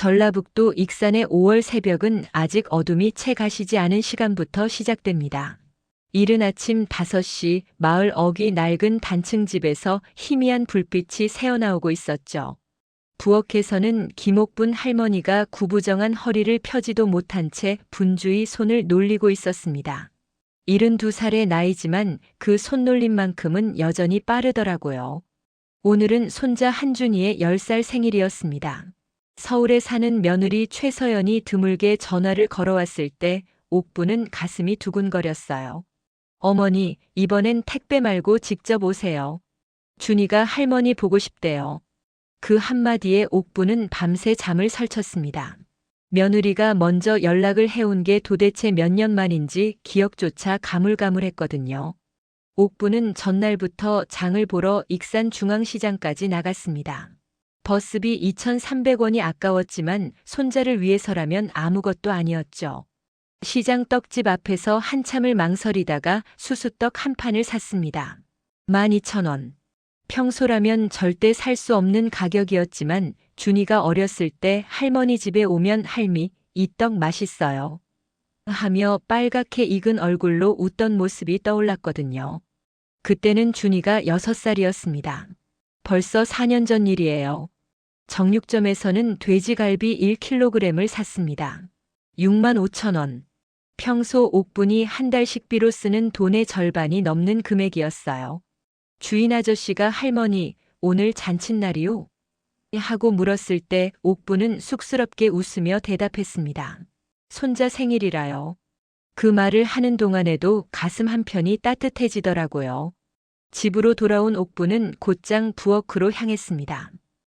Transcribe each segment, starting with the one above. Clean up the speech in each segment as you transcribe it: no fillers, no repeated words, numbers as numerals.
전라북도 익산의 5월 새벽은 아직 어둠이 채 가시지 않은 시간부터 시작됩니다. 이른 아침 5시 마을 어귀 낡은 단층 집에서 희미한 불빛이 새어나오고 있었죠. 부엌에서는 김옥분 할머니가 구부정한 허리를 펴지도 못한 채 분주히 손을 놀리고 있었습니다. 72살의 나이지만 그 손놀림만큼은 여전히 빠르더라고요. 오늘은 손자 한준이의 10살 생일이었습니다. 서울에 사는 며느리 최서연이 드물게 전화를 걸어왔을 때 옥부는 가슴이 두근거렸어요. 어머니, 이번엔 택배 말고 직접 오세요. 준이가 할머니 보고 싶대요. 그 한마디에 옥부는 밤새 잠을 설쳤습니다. 며느리가 먼저 연락을 해온 게 도대체 몇 년 만인지 기억조차 가물가물했거든요. 옥부는 전날부터 장을 보러 익산 중앙시장까지 나갔습니다. 버스비 2,300원이 아까웠지만 손자를 위해서라면 아무것도 아니었죠. 시장 떡집 앞에서 한참을 망설이다가 수수떡 한 판을 샀습니다. 12,000원. 평소라면 절대 살 수 없는 가격이었지만 준이가 어렸을 때 할머니 집에 오면 할미, 이 떡 맛있어요. 하며 빨갛게 익은 얼굴로 웃던 모습이 떠올랐거든요. 그때는 준이가 6살이었습니다. 벌써 4년 전 일이에요. 정육점에서는 돼지갈비 1kg을 샀습니다. 65,000원. 평소 옥분이 한 달 식비로 쓰는 돈의 절반이 넘는 금액이었어요. 주인 아저씨가 할머니, 오늘 잔칫날이요? 하고 물었을 때 옥부는 쑥스럽게 웃으며 대답했습니다. 손자 생일이라요. 그 말을 하는 동안에도 가슴 한편이 따뜻해지더라고요. 집으로 돌아온 옥부는 곧장 부엌으로 향했습니다.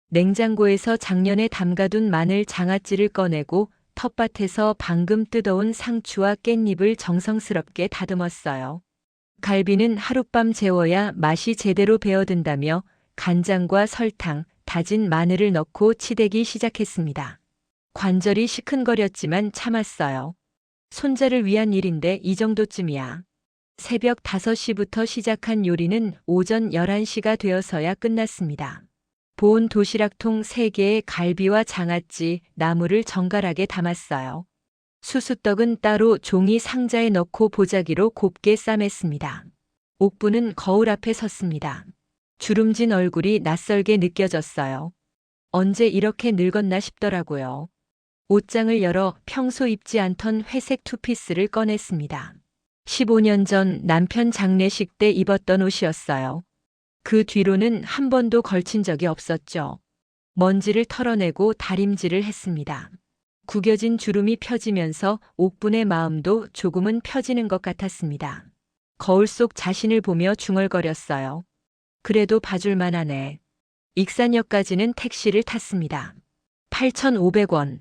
냉장고에서 작년에 담가둔 마늘 장아찌를 꺼내고 텃밭에서 방금 뜯어온 상추와 깻잎을 정성스럽게 다듬었어요. 갈비는 하룻밤 재워야 맛이 제대로 배어든다며 간장과 설탕, 다진 마늘을 넣고 치대기 시작했습니다. 관절이 시큰거렸지만 참았어요. 손자를 위한 일인데 이 정도쯤이야. 새벽 5시부터 시작한 요리는 오전 11시가 되어서야 끝났습니다. 보온 도시락통 3개에 갈비와 장아찌, 나물을 정갈하게 담았어요. 수수떡은 따로 종이 상자에 넣고 보자기로 곱게 싸맸습니다. 옥부는 거울 앞에 섰습니다. 주름진 얼굴이 낯설게 느껴졌어요. 언제 이렇게 늙었나 싶더라고요. 옷장을 열어 평소 입지 않던 회색 투피스를 꺼냈습니다. 15년 전 남편 장례식 때 입었던 옷이었어요. 그 뒤로는 한 번도 걸친 적이 없었죠. 먼지를 털어내고 다림질을 했습니다. 구겨진 주름이 펴지면서 옥분의 마음도 조금은 펴지는 것 같았습니다. 거울 속 자신을 보며 중얼거렸어요. 그래도 봐줄만 하네. 익산역까지는 택시를 탔습니다. 8,500원.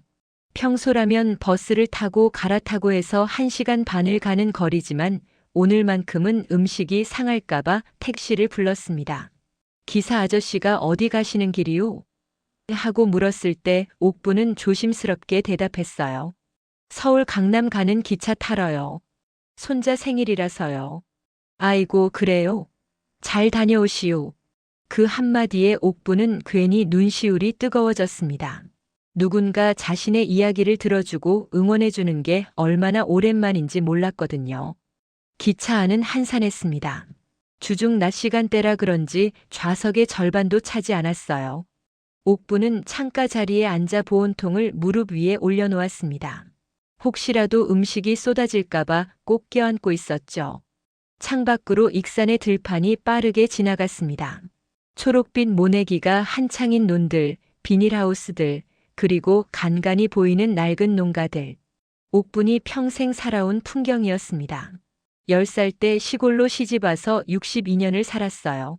평소라면 버스를 타고 갈아타고 해서 1시간 반을 가는 거리지만 오늘만큼은 음식이 상할까봐 택시를 불렀습니다. 기사 아저씨가 어디 가시는 길이요? 하고 물었을 때 옥부는 조심스럽게 대답했어요. 서울 강남 가는 기차 타러요. 손자 생일이라서요. 아이고 그래요? 잘 다녀오시오. 그 한마디에 옥부는 괜히 눈시울이 뜨거워졌습니다. 누군가 자신의 이야기를 들어주고 응원해주는 게 얼마나 오랜만인지 몰랐거든요. 기차 안은 한산했습니다. 주중 낮 시간대라 그런지 좌석의 절반도 차지 않았어요. 옥부는 창가 자리에 앉아 보온통을 무릎 위에 올려놓았습니다. 혹시라도 음식이 쏟아질까봐 꼭 껴안고 있었죠. 창밖으로 익산의 들판이 빠르게 지나갔습니다. 초록빛 모내기가 한창인 논들, 비닐하우스들, 그리고 간간히 보이는 낡은 농가들. 옥분이 평생 살아온 풍경이었습니다. 10살 때 시골로 시집와서 62년을 살았어요.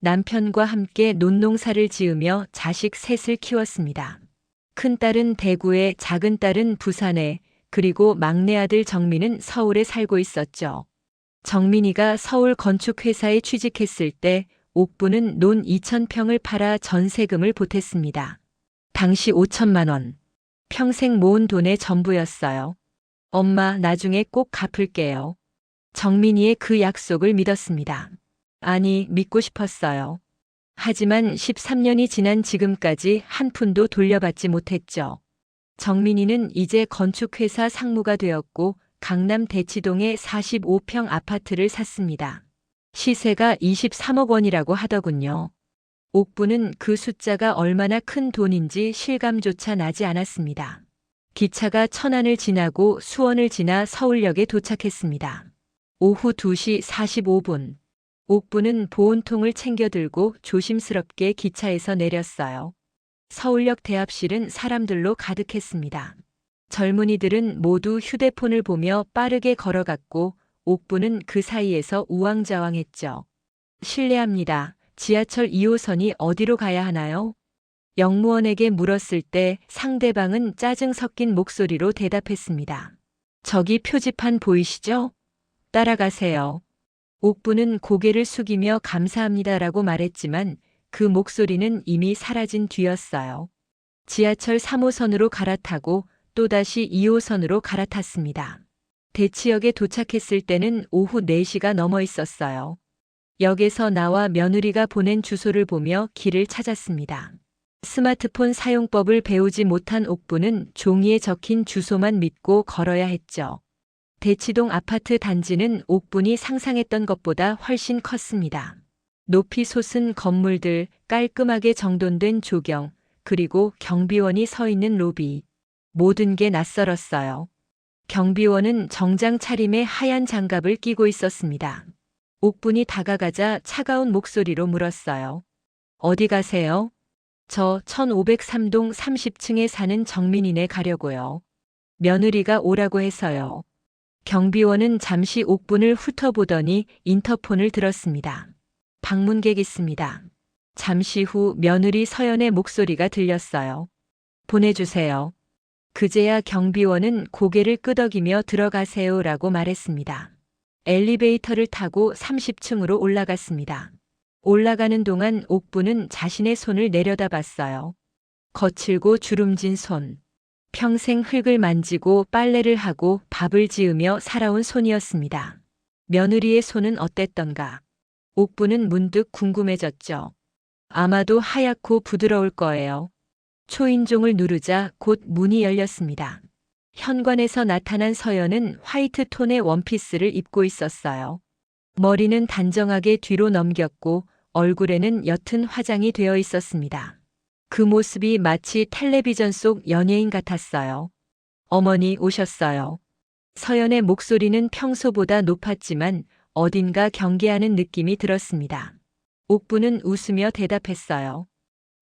남편과 함께 논농사를 지으며 자식 셋을 키웠습니다. 큰딸은 대구에, 작은 딸은 부산에, 그리고 막내 아들 정민은 서울에 살고 있었죠. 정민이가 서울 건축회사에 취직했을 때 옥부는 논 2,000평을 팔아 전세금을 보탰습니다. 당시 5천만 원. 평생 모은 돈의 전부였어요. 엄마, 나중에 꼭 갚을게요. 정민이의 그 약속을 믿었습니다. 아니, 믿고 싶었어요. 하지만 13년이 지난 지금까지 한 푼도 돌려받지 못했죠. 정민이는 이제 건축회사 상무가 되었고 강남 대치동에 45평 아파트를 샀습니다. 시세가 23억 원이라고 하더군요. 옥부는 그 숫자가 얼마나 큰 돈인지 실감조차 나지 않았습니다. 기차가 천안을 지나고 수원을 지나 서울역에 도착했습니다. 오후 2시 45분. 옥부는 보온통을 챙겨 들고 조심스럽게 기차에서 내렸어요. 서울역 대합실은 사람들로 가득했습니다. 젊은이들은 모두 휴대폰을 보며 빠르게 걸어갔고 옥부는 그 사이에서 우왕좌왕했죠. 실례합니다. 지하철 2호선이 어디로 가야 하나요? 역무원에게 물었을 때 상대방은 짜증 섞인 목소리로 대답했습니다. 저기 표지판 보이시죠? 따라가세요. 옥부는 고개를 숙이며 감사합니다라고 말했지만 그 목소리는 이미 사라진 뒤였어요. 지하철 3호선으로 갈아타고 또다시 2호선으로 갈아탔습니다. 대치역에 도착했을 때는 오후 4시가 넘어 있었어요. 역에서 나와 며느리가 보낸 주소를 보며 길을 찾았습니다. 스마트폰 사용법을 배우지 못한 옥부는 종이에 적힌 주소만 믿고 걸어야 했죠. 대치동 아파트 단지는 옥분이 상상했던 것보다 훨씬 컸습니다. 높이 솟은 건물들, 깔끔하게 정돈된 조경, 그리고 경비원이 서 있는 로비. 모든 게 낯설었어요. 경비원은 정장 차림에 하얀 장갑을 끼고 있었습니다. 옥분이 다가가자 차가운 목소리로 물었어요. 어디 가세요? 저 1503동 30층에 사는 정민이네 가려고요. 며느리가 오라고 해서요. 경비원은 잠시 옥분을 훑어보더니 인터폰을 들었습니다. 방문객 있습니다. 잠시 후 며느리 서연의 목소리가 들렸어요. 보내주세요. 그제야 경비원은 고개를 끄덕이며 들어가세요라고 말했습니다. 엘리베이터를 타고 30층으로 올라갔습니다. 올라가는 동안 옥부는 자신의 손을 내려다봤어요. 거칠고 주름진 손. 평생 흙을 만지고 빨래를 하고 밥을 지으며 살아온 손이었습니다. 며느리의 손은 어땠던가? 옥부는 문득 궁금해졌죠. 아마도 하얗고 부드러울 거예요. 초인종을 누르자 곧 문이 열렸습니다. 현관에서 나타난 서연은 화이트 톤의 원피스를 입고 있었어요. 머리는 단정하게 뒤로 넘겼고 얼굴에는 옅은 화장이 되어 있었습니다. 그 모습이 마치 텔레비전 속 연예인 같았어요. 어머니 오셨어요. 서연의 목소리는 평소보다 높았지만 어딘가 경계하는 느낌이 들었습니다. 옥부는 웃으며 대답했어요.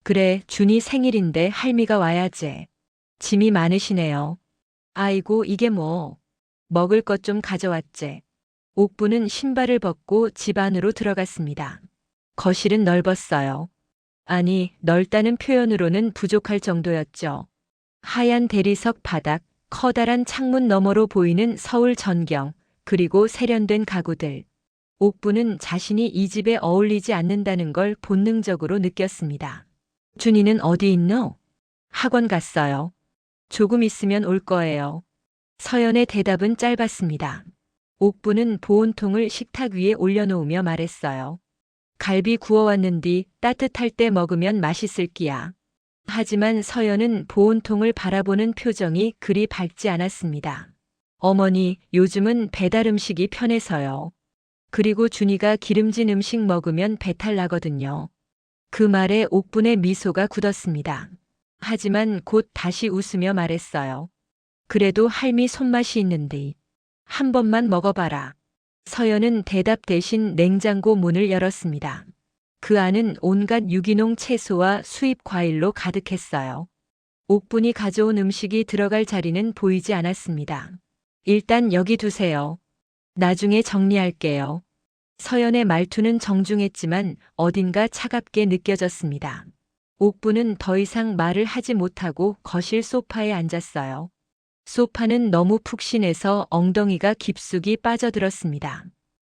그래, 준이 생일인데 할미가 와야지. 짐이 많으시네요. 아이고, 이게 뭐. 먹을 것 좀 가져왔지. 옥부는 신발을 벗고 집 안으로 들어갔습니다. 거실은 넓었어요. 아니, 넓다는 표현으로는 부족할 정도였죠. 하얀 대리석 바닥, 커다란 창문 너머로 보이는 서울 전경, 그리고 세련된 가구들. 옥부는 자신이 이 집에 어울리지 않는다는 걸 본능적으로 느꼈습니다. 준이는 어디 있노? 학원 갔어요. 조금 있으면 올 거예요. 서연의 대답은 짧았습니다. 옥부는 보온통을 식탁 위에 올려놓으며 말했어요. 갈비 구워왔는디 따뜻할 때 먹으면 맛있을 끼야. 하지만 서연은 보온통을 바라보는 표정이 그리 밝지 않았습니다. 어머니, 요즘은 배달 음식이 편해서요. 그리고 준이가 기름진 음식 먹으면 배탈 나거든요. 그 말에 옥분의 미소가 굳었습니다. 하지만 곧 다시 웃으며 말했어요. 그래도 할미 손맛이 있는데 한 번만 먹어봐라. 서연은 대답 대신 냉장고 문을 열었습니다. 그 안은 온갖 유기농 채소와 수입 과일로 가득했어요. 옥분이 가져온 음식이 들어갈 자리는 보이지 않았습니다. 일단 여기 두세요. 나중에 정리할게요. 서연의 말투는 정중했지만 어딘가 차갑게 느껴졌습니다. 옥부는 더 이상 말을 하지 못하고 거실 소파에 앉았어요. 소파는 너무 푹신해서 엉덩이가 깊숙이 빠져들었습니다.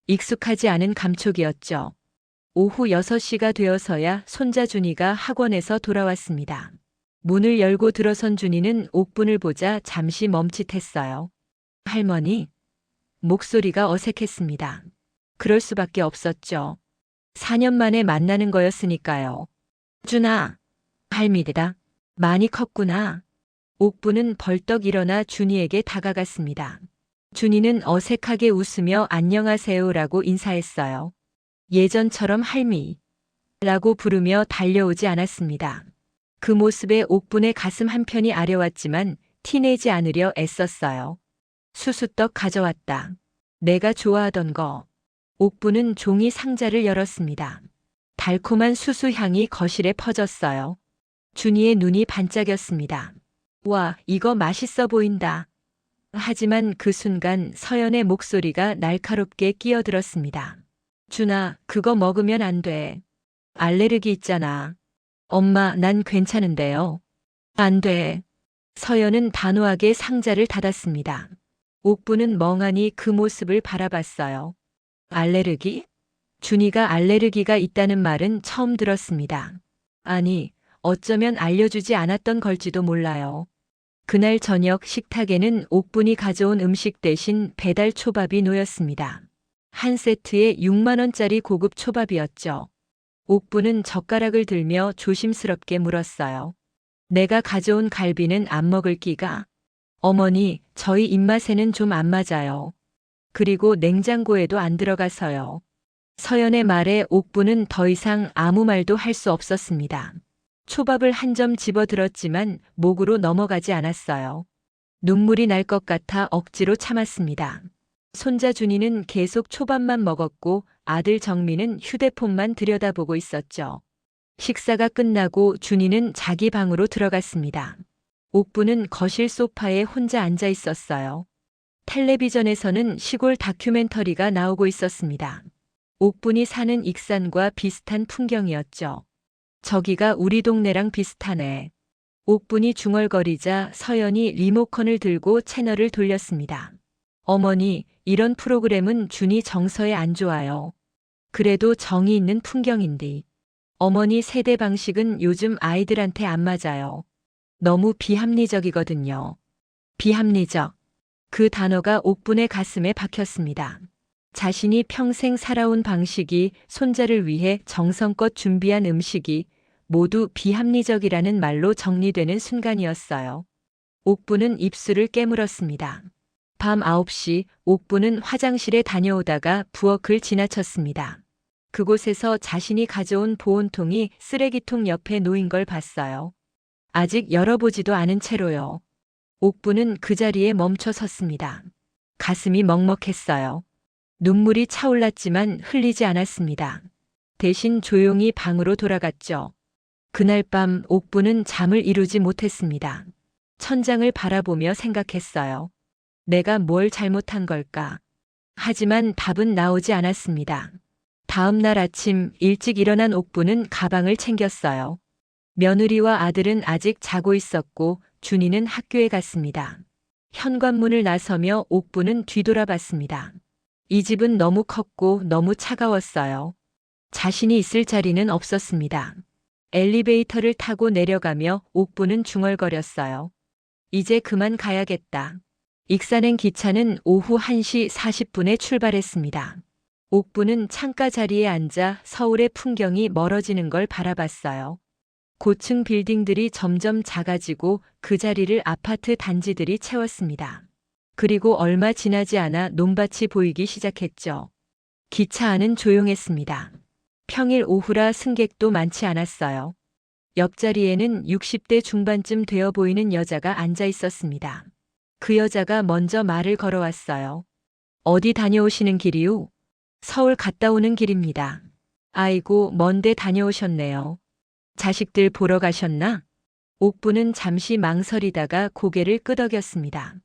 익숙하지 않은 감촉이었죠. 오후 6시가 되어서야 손자 준이가 학원에서 돌아왔습니다. 문을 열고 들어선 준이는 옥분을 보자 잠시 멈칫했어요. 할머니? 목소리가 어색했습니다. 그럴 수밖에 없었죠. 4년 만에 만나는 거였으니까요. 준아, 할미다. 많이 컸구나. 옥부는 벌떡 일어나 준이에게 다가갔습니다. 준이는 어색하게 웃으며 안녕하세요라고 인사했어요. 예전처럼 할미라고 부르며 달려오지 않았습니다. 그 모습에 옥분의 가슴 한편이 아려왔지만 티내지 않으려 애썼어요. 수수떡 가져왔다. 내가 좋아하던 거. 옥부는 종이 상자를 열었습니다. 달콤한 수수향이 거실에 퍼졌어요. 준이의 눈이 반짝였습니다. 와, 이거 맛있어 보인다. 하지만 그 순간 서연의 목소리가 날카롭게 끼어들었습니다. 준아, 그거 먹으면 안 돼. 알레르기 있잖아. 엄마, 난 괜찮은데요. 안 돼. 서연은 단호하게 상자를 닫았습니다. 옥부는 멍하니 그 모습을 바라봤어요. 알레르기? 준이가 알레르기가 있다는 말은 처음 들었습니다. 아니, 어쩌면 알려주지 않았던 걸지도 몰라요. 그날 저녁 식탁에는 옥분이 가져온 음식 대신 배달 초밥이 놓였습니다. 한 세트에 6만 원짜리 고급 초밥이었죠. 옥분은 젓가락을 들며 조심스럽게 물었어요. 내가 가져온 갈비는 안 먹을 끼가? 어머니, 저희 입맛에는 좀 안 맞아요. 그리고 냉장고에도 안 들어가서요. 서연의 말에 옥부는 더 이상 아무 말도 할 수 없었습니다. 초밥을 한 점 집어들었지만 목으로 넘어가지 않았어요. 눈물이 날 것 같아 억지로 참았습니다. 손자 준이는 계속 초밥만 먹었고 아들 정민은 휴대폰만 들여다보고 있었죠. 식사가 끝나고 준이는 자기 방으로 들어갔습니다. 옥부는 거실 소파에 혼자 앉아 있었어요. 텔레비전에서는 시골 다큐멘터리가 나오고 있었습니다. 옥분이 사는 익산과 비슷한 풍경이었죠. 저기가 우리 동네랑 비슷하네. 옥분이 중얼거리자 서연이 리모컨을 들고 채널을 돌렸습니다. 어머니, 이런 프로그램은 준이 정서에 안 좋아요. 그래도 정이 있는 풍경인데. 어머니 세대 방식은 요즘 아이들한테 안 맞아요. 너무 비합리적이거든요. 비합리적. 그 단어가 옥분의 가슴에 박혔습니다. 자신이 평생 살아온 방식이, 손자를 위해 정성껏 준비한 음식이 모두 비합리적이라는 말로 정리되는 순간이었어요. 옥부는 입술을 깨물었습니다. 밤 9시 옥부는 화장실에 다녀오다가 부엌을 지나쳤습니다. 그곳에서 자신이 가져온 보온통이 쓰레기통 옆에 놓인 걸 봤어요. 아직 열어보지도 않은 채로요. 옥부는 그 자리에 멈춰 섰습니다. 가슴이 먹먹했어요. 눈물이 차올랐지만 흘리지 않았습니다. 대신 조용히 방으로 돌아갔죠. 그날 밤 옥부는 잠을 이루지 못했습니다. 천장을 바라보며 생각했어요. 내가 뭘 잘못한 걸까? 하지만 답은 나오지 않았습니다. 다음 날 아침 일찍 일어난 옥부는 가방을 챙겼어요. 며느리와 아들은 아직 자고 있었고 준이는 학교에 갔습니다. 현관문을 나서며 옥부는 뒤돌아봤습니다. 이 집은 너무 컸고 너무 차가웠어요. 자신이 있을 자리는 없었습니다. 엘리베이터를 타고 내려가며 옥부는 중얼거렸어요. 이제 그만 가야겠다. 익산행 기차는 오후 1시 40분에 출발했습니다. 옥부는 창가 자리에 앉아 서울의 풍경이 멀어지는 걸 바라봤어요. 고층 빌딩들이 점점 작아지고 그 자리를 아파트 단지들이 채웠습니다. 그리고 얼마 지나지 않아 논밭이 보이기 시작했죠. 기차 안은 조용했습니다. 평일 오후라 승객도 많지 않았어요. 옆자리에는 60대 중반쯤 되어 보이는 여자가 앉아 있었습니다. 그 여자가 먼저 말을 걸어왔어요. 어디 다녀오시는 길이요? 서울 갔다 오는 길입니다. 아이고, 먼데 다녀오셨네요. 자식들 보러 가셨나? 옥부는 잠시 망설이다가 고개를 끄덕였습니다.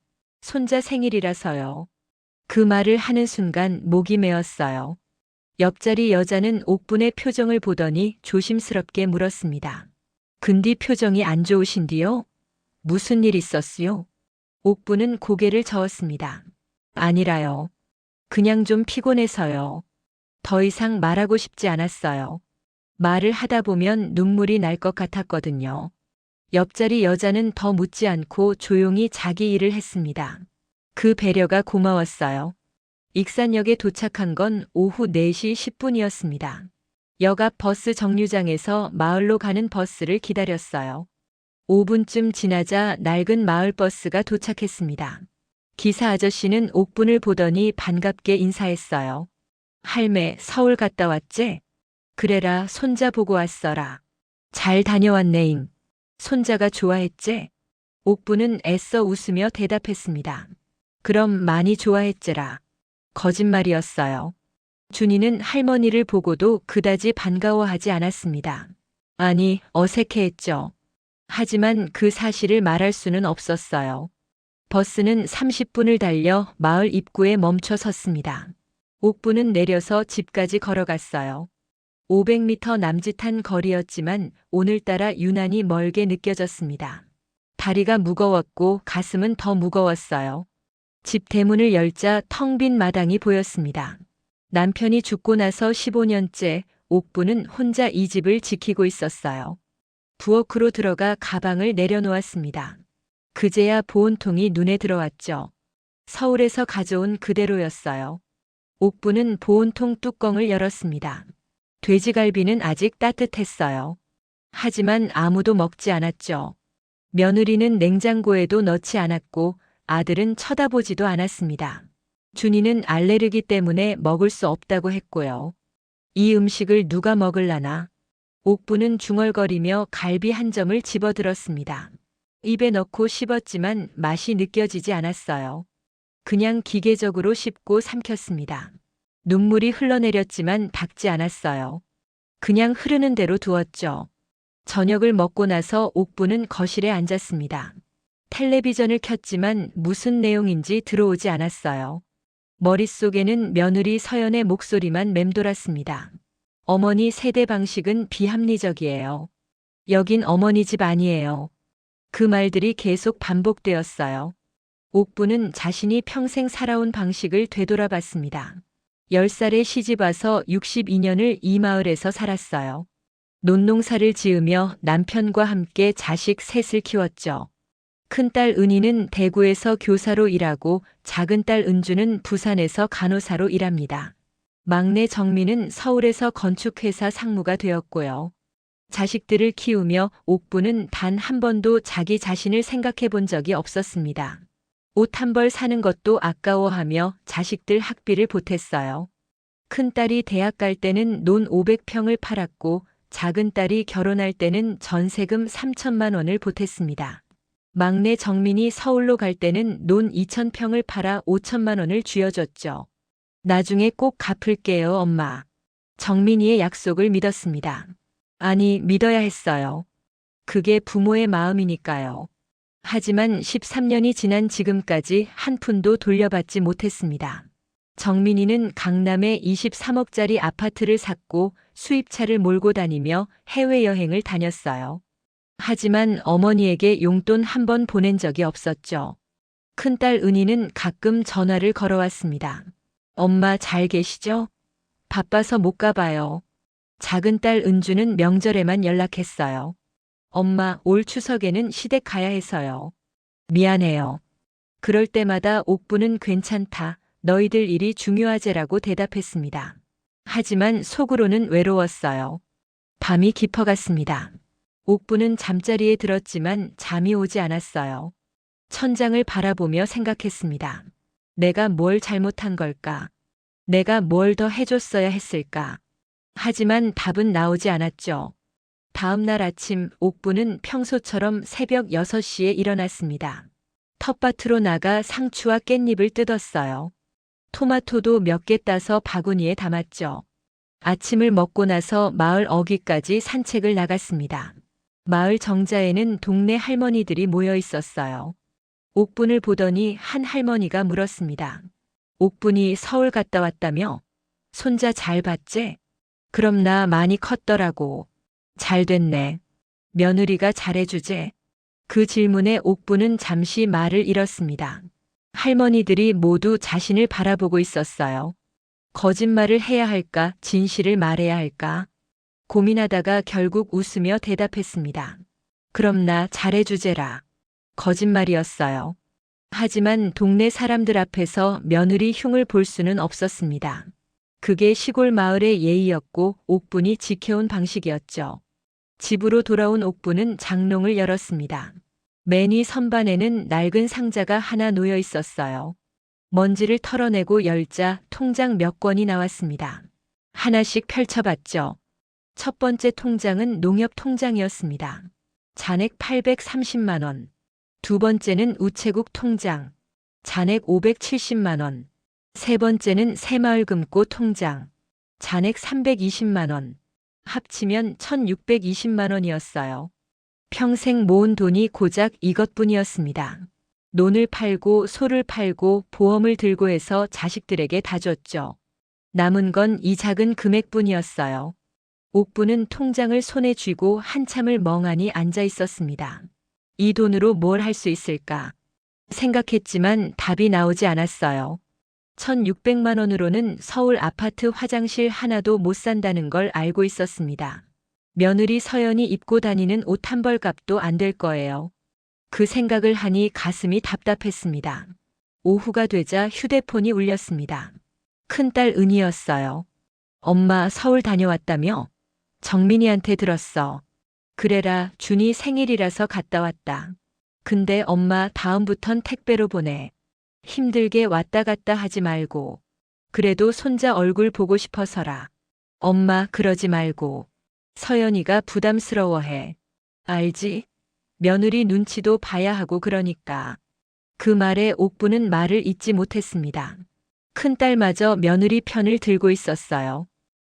손자 생일이라서요. 그 말을 하는 순간 목이 메었어요. 옆자리 여자는 옥분의 표정을 보더니 조심스럽게 물었습니다. 근디 표정이 안 좋으신디요? 무슨 일 있었어요? 옥분은 고개를 저었습니다. 아니라요. 그냥 좀 피곤해서요. 더 이상 말하고 싶지 않았어요. 말을 하다 보면 눈물이 날 것 같았거든요. 옆자리 여자는 더 묻지 않고 조용히 자기 일을 했습니다. 그 배려가 고마웠어요. 익산역에 도착한 건 오후 4시 10분이었습니다. 역 앞 버스 정류장에서 마을로 가는 버스를 기다렸어요. 5분쯤 지나자 낡은 마을버스가 도착했습니다. 기사 아저씨는 옥분을 보더니 반갑게 인사했어요. 할매, 서울 갔다 왔제? 그래라, 손자 보고 왔어라. 잘 다녀왔네잉. 손자가 좋아했제? 옥분은 애써 웃으며 대답했습니다. 그럼 많이 좋아했제라. 거짓말이었어요. 준이는 할머니를 보고도 그다지 반가워하지 않았습니다. 아니, 어색해했죠. 하지만 그 사실을 말할 수는 없었어요. 버스는 30분을 달려 마을 입구에 멈춰 섰습니다. 옥분은 내려서 집까지 걸어갔어요. 500m 남짓한 거리였지만 오늘따라 유난히 멀게 느껴졌습니다. 다리가 무거웠고 가슴은 더 무거웠어요. 집 대문을 열자 텅 빈 마당이 보였습니다. 남편이 죽고 나서 15년째 옥분은 혼자 이 집을 지키고 있었어요. 부엌으로 들어가 가방을 내려놓았습니다. 그제야 보온통이 눈에 들어왔죠. 서울에서 가져온 그대로였어요. 옥분은 보온통 뚜껑을 열었습니다. 돼지갈비는 아직 따뜻했어요. 하지만 아무도 먹지 않았죠. 며느리는 냉장고에도 넣지 않았고 아들은 쳐다보지도 않았습니다. 준이는 알레르기 때문에 먹을 수 없다고 했고요. 이 음식을 누가 먹을라나? 옥분은 중얼거리며 갈비 한 점을 집어들었습니다. 입에 넣고 씹었지만 맛이 느껴지지 않았어요. 그냥 기계적으로 씹고 삼켰습니다. 눈물이 흘러내렸지만 닦지 않았어요. 그냥 흐르는 대로 두었죠. 저녁을 먹고 나서 옥분은 거실에 앉았습니다. 텔레비전을 켰지만 무슨 내용인지 들어오지 않았어요. 머릿속에는 며느리 서연의 목소리만 맴돌았습니다. 어머니 세대 방식은 비합리적이에요. 여긴 어머니 집 아니에요. 그 말들이 계속 반복되었어요. 옥분은 자신이 평생 살아온 방식을 되돌아봤습니다. 10살에 시집와서 62년을 이 마을에서 살았어요. 논농사를 지으며 남편과 함께 자식 셋을 키웠죠. 큰딸 은희는 대구에서 교사로 일하고 작은딸 은주는 부산에서 간호사로 일합니다. 막내 정민은 서울에서 건축회사 상무가 되었고요. 자식들을 키우며 옥분은 단 한 번도 자기 자신을 생각해 본 적이 없었습니다. 옷 한 벌 사는 것도 아까워하며 자식들 학비를 보탰어요. 큰딸이 대학 갈 때는 논 500평을 팔았고 작은딸이 결혼할 때는 전세금 3천만 원을 보탰습니다. 막내 정민이 서울로 갈 때는 논 2,000평을 팔아 5천만 원을 쥐어줬죠. 나중에 꼭 갚을게요, 엄마. 정민이의 약속을 믿었습니다. 아니, 믿어야 했어요. 그게 부모의 마음이니까요. 하지만 13년이 지난 지금까지 한 푼도 돌려받지 못했습니다. 정민이는 강남에 23억짜리 아파트를 샀고 수입차를 몰고 다니며 해외여행을 다녔어요. 하지만 어머니에게 용돈 한 번 보낸 적이 없었죠. 큰딸 은희는 가끔 전화를 걸어왔습니다. 엄마 잘 계시죠? 바빠서 못 가봐요. 작은딸 은주는 명절에만 연락했어요. 엄마, 올 추석에는 시댁 가야 해서요. 미안해요. 그럴 때마다 옥분은 괜찮다. 너희들 일이 중요하제라고 대답했습니다. 하지만 속으로는 외로웠어요. 밤이 깊어갔습니다. 옥분은 잠자리에 들었지만 잠이 오지 않았어요. 천장을 바라보며 생각했습니다. 내가 뭘 잘못한 걸까? 내가 뭘 더 해줬어야 했을까? 하지만 답은 나오지 않았죠. 다음 날 아침 옥분은 평소처럼 새벽 6시에 일어났습니다. 텃밭으로 나가 상추와 깻잎을 뜯었어요. 토마토도 몇 개 따서 바구니에 담았죠. 아침을 먹고 나서 마을 어귀까지 산책을 나갔습니다. 마을 정자에는 동네 할머니들이 모여 있었어요. 옥분을 보더니 한 할머니가 물었습니다. 옥분이 서울 갔다 왔다며? 손자 잘 봤제? 그럼 나 많이 컸더라고. 잘 됐네. 며느리가 잘해주제? 그 질문에 옥분은 잠시 말을 잃었습니다. 할머니들이 모두 자신을 바라보고 있었어요. 거짓말을 해야 할까, 진실을 말해야 할까? 고민하다가 결국 웃으며 대답했습니다. 그럼 나 잘해주제라. 거짓말이었어요. 하지만 동네 사람들 앞에서 며느리 흉을 볼 수는 없었습니다. 그게 시골 마을의 예의였고 옥분이 지켜온 방식이었죠. 집으로 돌아온 옥부는 장롱을 열었습니다. 맨 위 선반에는 낡은 상자가 하나 놓여 있었어요. 먼지를 털어내고 열자 통장 몇 권이 나왔습니다. 하나씩 펼쳐봤죠. 첫 번째 통장은 농협 통장이었습니다. 잔액 830만 원. 두 번째는 우체국 통장. 잔액 570만 원. 세 번째는 새마을금고 통장. 잔액 320만 원. 합치면 1620만 원이었어요. 평생 모은 돈이 고작 이것뿐이었습니다. 논을 팔고 소를 팔고 보험을 들고 해서 자식들에게 다 줬죠. 남은 건 이 작은 금액뿐이었어요. 옥부는 통장을 손에 쥐고 한참을 멍하니 앉아 있었습니다. 이 돈으로 뭘 할 수 있을까? 생각했지만 답이 나오지 않았어요. 1600만 원으로는 서울 아파트 화장실 하나도 못 산다는 걸 알고 있었습니다. 며느리 서연이 입고 다니는 옷 한 벌 값도 안 될 거예요. 그 생각을 하니 가슴이 답답했습니다. 오후가 되자 휴대폰이 울렸습니다. 큰딸 은희였어요. 엄마 서울 다녀왔다며? 정민이한테 들었어. 그래라, 준이 생일이라서 갔다 왔다. 근데 엄마 다음부턴 택배로 보내. 힘들게 왔다 갔다 하지 말고. 그래도 손자 얼굴 보고 싶어서라. 엄마 그러지 말고. 서연이가 부담스러워해. 알지? 며느리 눈치도 봐야 하고 그러니까. 그 말에 옥부는 말을 잇지 못했습니다. 큰딸마저 며느리 편을 들고 있었어요.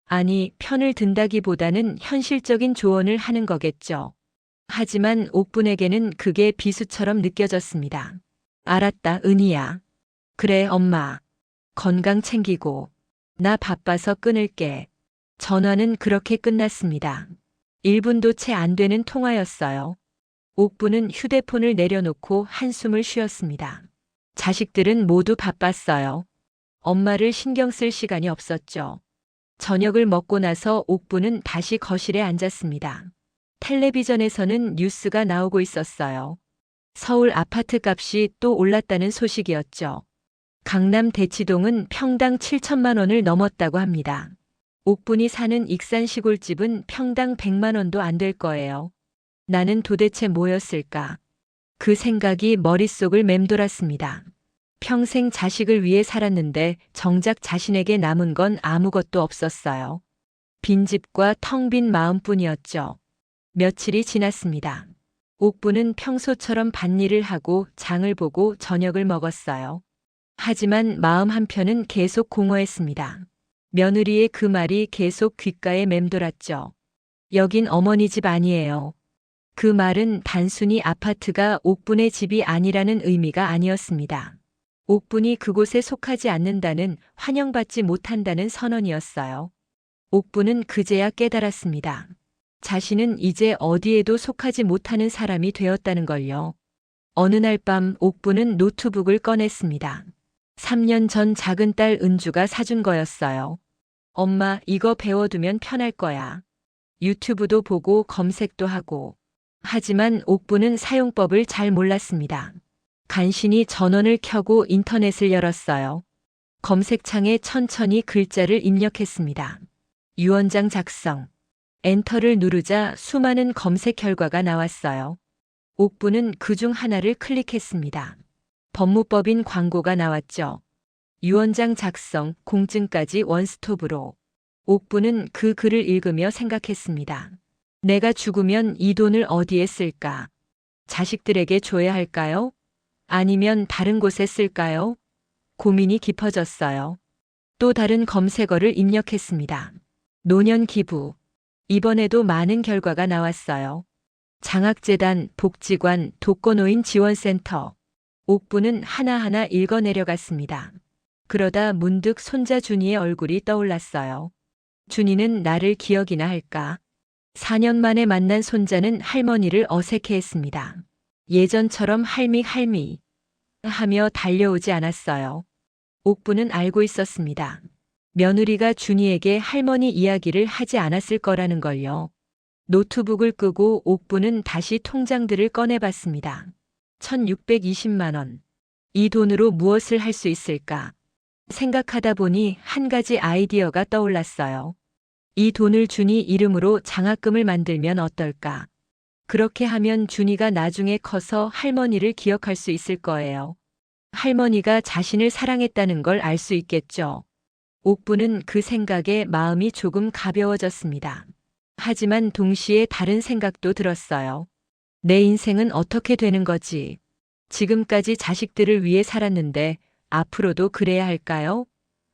아니, 편을 든다기보다는 현실적인 조언을 하는 거겠죠. 하지만 옥분에게는 그게 비수처럼 느껴졌습니다. 알았다, 은희야. 그래, 엄마. 건강 챙기고. 나 바빠서 끊을게. 전화는 그렇게 끝났습니다. 1분도 채 안 되는 통화였어요. 옥부는 휴대폰을 내려놓고 한숨을 쉬었습니다. 자식들은 모두 바빴어요. 엄마를 신경 쓸 시간이 없었죠. 저녁을 먹고 나서 옥부는 다시 거실에 앉았습니다. 텔레비전에서는 뉴스가 나오고 있었어요. 서울 아파트 값이 또 올랐다는 소식이었죠. 강남 대치동은 평당 7천만 원을 넘었다고 합니다. 옥분이 사는 익산 시골집은 평당 100만 원도 안 될 거예요. 나는 도대체 뭐였을까? 그 생각이 머릿속을 맴돌았습니다. 평생 자식을 위해 살았는데 정작 자신에게 남은 건 아무것도 없었어요. 빈집과 텅 빈 마음뿐이었죠. 며칠이 지났습니다. 옥부는 평소처럼 밭일을 하고 장을 보고 저녁을 먹었어요. 하지만 마음 한편은 계속 공허했습니다. 며느리의 그 말이 계속 귓가에 맴돌았죠. 여긴 어머니 집 아니에요. 그 말은 단순히 아파트가 옥분의 집이 아니라는 의미가 아니었습니다. 옥분이 그곳에 속하지 않는다는, 환영받지 못한다는 선언이었어요. 옥분은 그제야 깨달았습니다. 자신은 이제 어디에도 속하지 못하는 사람이 되었다는 걸요. 어느 날 밤 옥분은 노트북을 꺼냈습니다. 3년 전 작은 딸 은주가 사준 거였어요. 엄마, 이거 배워두면 편할 거야. 유튜브도 보고 검색도 하고. 하지만 옥부는 사용법을 잘 몰랐습니다. 간신히 전원을 켜고 인터넷을 열었어요. 검색창에 천천히 글자를 입력했습니다. 유언장 작성. 엔터를 누르자 수많은 검색 결과가 나왔어요. 옥부는 그중 하나를 클릭했습니다. 법무법인 광고가 나왔죠. 유언장 작성, 공증까지 원스톱으로. 옥부는 그 글을 읽으며 생각했습니다. 내가 죽으면 이 돈을 어디에 쓸까? 자식들에게 줘야 할까요? 아니면 다른 곳에 쓸까요? 고민이 깊어졌어요. 또 다른 검색어를 입력했습니다. 노년 기부. 이번에도 많은 결과가 나왔어요. 장학재단, 복지관, 독거노인 지원센터. 옥부는 하나하나 읽어 내려갔습니다. 그러다 문득 손자 준이의 얼굴이 떠올랐어요. 준이는 나를 기억이나 할까? 4년 만에 만난 손자는 할머니를 어색해했습니다. 예전처럼 할미 하며 달려오지 않았어요. 옥부는 알고 있었습니다. 며느리가 준이에게 할머니 이야기를 하지 않았을 거라는 걸요. 노트북을 끄고 옥부는 다시 통장들을 꺼내봤습니다. 1620만 원. 이 돈으로 무엇을 할 수 있을까? 생각하다 보니 한 가지 아이디어가 떠올랐어요. 이 돈을 준이 이름으로 장학금을 만들면 어떨까? 그렇게 하면 준이가 나중에 커서 할머니를 기억할 수 있을 거예요. 할머니가 자신을 사랑했다는 걸 알 수 있겠죠. 옥부는 그 생각에 마음이 조금 가벼워졌습니다. 하지만 동시에 다른 생각도 들었어요. 내 인생은 어떻게 되는 거지? 지금까지 자식들을 위해 살았는데 앞으로도 그래야 할까요?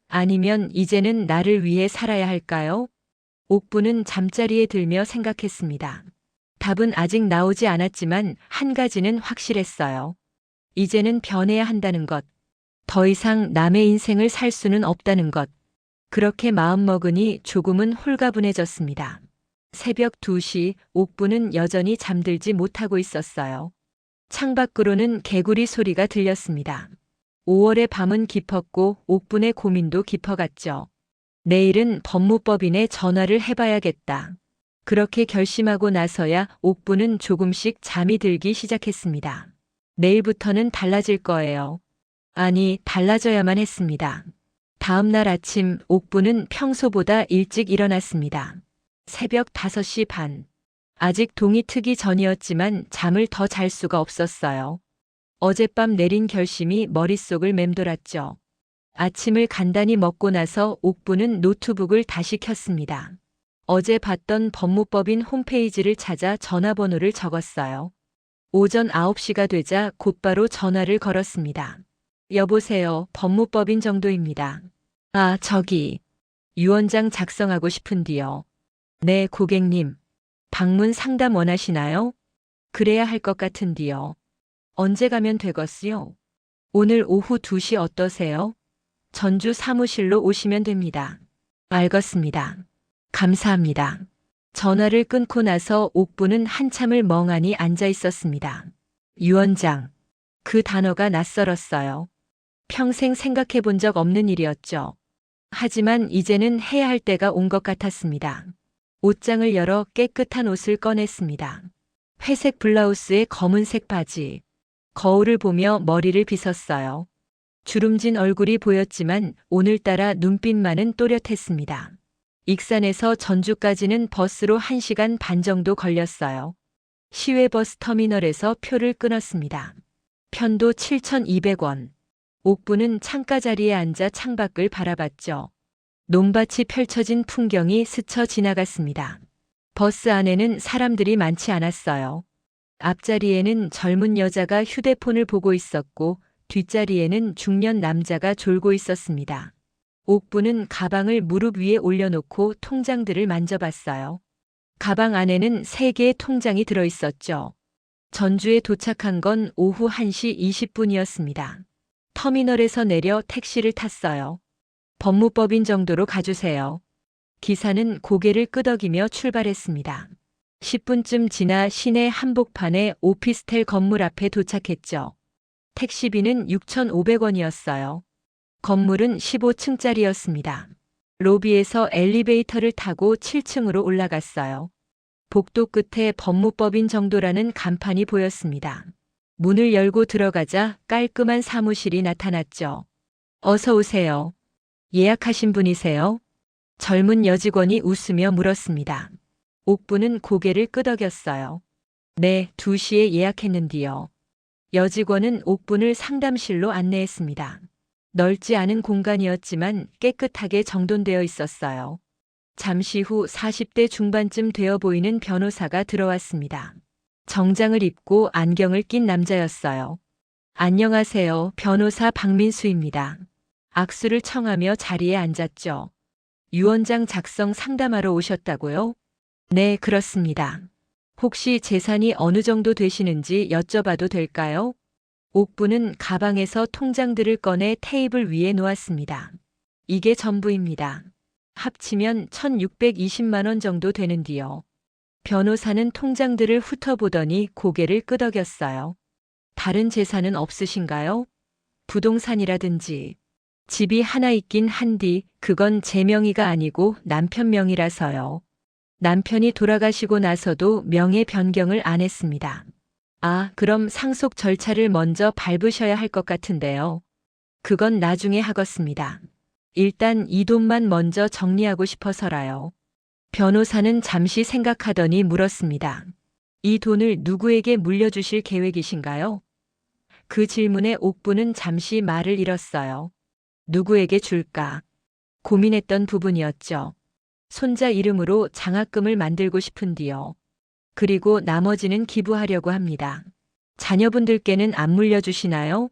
아니면 이제는 나를 위해 살아야 할까요? 옥부는 잠자리에 들며 생각했습니다. 답은 아직 나오지 않았지만 한 가지는 확실했어요. 이제는 변해야 한다는 것. 더 이상 남의 인생을 살 수는 없다는 것. 그렇게 마음먹으니 조금은 홀가분해졌습니다. 새벽 2시 옥부는 여전히 잠들지 못하고 있었어요. 창밖으로는 개구리 소리가 들렸습니다. 5월의 밤은 깊었고 옥분의 고민도 깊어갔죠. 내일은 법무법인에 전화를 해봐야겠다. 그렇게 결심하고 나서야 옥부는 조금씩 잠이 들기 시작했습니다. 내일부터는 달라질 거예요. 아니, 달라져야만 했습니다. 다음 날 아침 옥부는 평소보다 일찍 일어났습니다. 새벽 5시 반. 아직 동이 트기 전이었지만 잠을 더 잘 수가 없었어요. 어젯밤 내린 결심이 머릿속을 맴돌았죠. 아침을 간단히 먹고 나서 옥부는 노트북을 다시 켰습니다. 어제 봤던 법무법인 홈페이지를 찾아 전화번호를 적었어요. 오전 9시가 되자 곧바로 전화를 걸었습니다. 여보세요, 법무법인 정도입니다. 아, 저기, 유언장 작성하고 싶은디요. 네, 고객님. 방문 상담 원하시나요? 그래야 할 것 같은디요. 언제 가면 되겠어요? 오늘 오후 2시 어떠세요? 전주 사무실로 오시면 됩니다. 알겠습니다. 감사합니다. 전화를 끊고 나서 옥부는 한참을 멍하니 앉아 있었습니다. 유언장. 그 단어가 낯설었어요. 평생 생각해 본 적 없는 일이었죠. 하지만 이제는 해야 할 때가 온 것 같았습니다. 옷장을 열어 깨끗한 옷을 꺼냈습니다. 회색 블라우스에 검은색 바지. 거울을 보며 머리를 빗었어요. 주름진 얼굴이 보였지만 오늘따라 눈빛만은 또렷했습니다. 익산에서 전주까지는 버스로 1시간 반 정도 걸렸어요. 시외버스 터미널에서 표를 끊었습니다. 편도 7,200원. 옥부는 창가 자리에 앉아 창밖을 바라봤죠. 논밭이 펼쳐진 풍경이 스쳐 지나갔습니다. 버스 안에는 사람들이 많지 않았어요. 앞자리에는 젊은 여자가 휴대폰을 보고 있었고 뒷자리에는 중년 남자가 졸고 있었습니다. 옥부는 가방을 무릎 위에 올려놓고 통장들을 만져봤어요. 가방 안에는 3개의 통장이 들어있었죠. 전주에 도착한 건 오후 1시 20분이었습니다. 터미널에서 내려 택시를 탔어요. 법무법인 정도로 가주세요. 기사는 고개를 끄덕이며 출발했습니다. 10분쯤 지나 시내 한복판의 오피스텔 건물 앞에 도착했죠. 택시비는 6,500원이었어요. 건물은 15층짜리였습니다. 로비에서 엘리베이터를 타고 7층으로 올라갔어요. 복도 끝에 법무법인 정도라는 간판이 보였습니다. 문을 열고 들어가자 깔끔한 사무실이 나타났죠. 어서 오세요. 예약하신 분이세요? 젊은 여직원이 웃으며 물었습니다. 옥부는 고개를 끄덕였어요. 네, 2시에 예약했는디요. 여직원은 옥분을 상담실로 안내했습니다. 넓지 않은 공간이었지만 깨끗하게 정돈되어 있었어요. 잠시 후 40대 중반쯤 되어 보이는 변호사가 들어왔습니다. 정장을 입고 안경을 낀 남자였어요. 안녕하세요. 변호사 박민수입니다. 악수를 청하며 자리에 앉았죠. 유언장 작성 상담하러 오셨다고요? 네, 그렇습니다. 혹시 재산이 어느 정도 되시는지 여쭤봐도 될까요? 옥부는 가방에서 통장들을 꺼내 테이블 위에 놓았습니다. 이게 전부입니다. 합치면 1,620만 원 정도 되는디요. 변호사는 통장들을 훑어보더니 고개를 끄덕였어요. 다른 재산은 없으신가요? 부동산이라든지. 집이 하나 있긴 한디 그건 제 명의가 아니고 남편 명의라서요. 남편이 돌아가시고 나서도 명의 변경을 안 했습니다. 아, 그럼 상속 절차를 먼저 밟으셔야 할 것 같은데요. 그건 나중에 하겠습니다. 일단 이 돈만 먼저 정리하고 싶어서라요. 변호사는 잠시 생각하더니 물었습니다. 이 돈을 누구에게 물려주실 계획이신가요? 그 질문에 옥부는 잠시 말을 잃었어요. 누구에게 줄까? 고민했던 부분이었죠. 손자 이름으로 장학금을 만들고 싶은디요. 그리고 나머지는 기부하려고 합니다. 자녀분들께는 안 물려주시나요?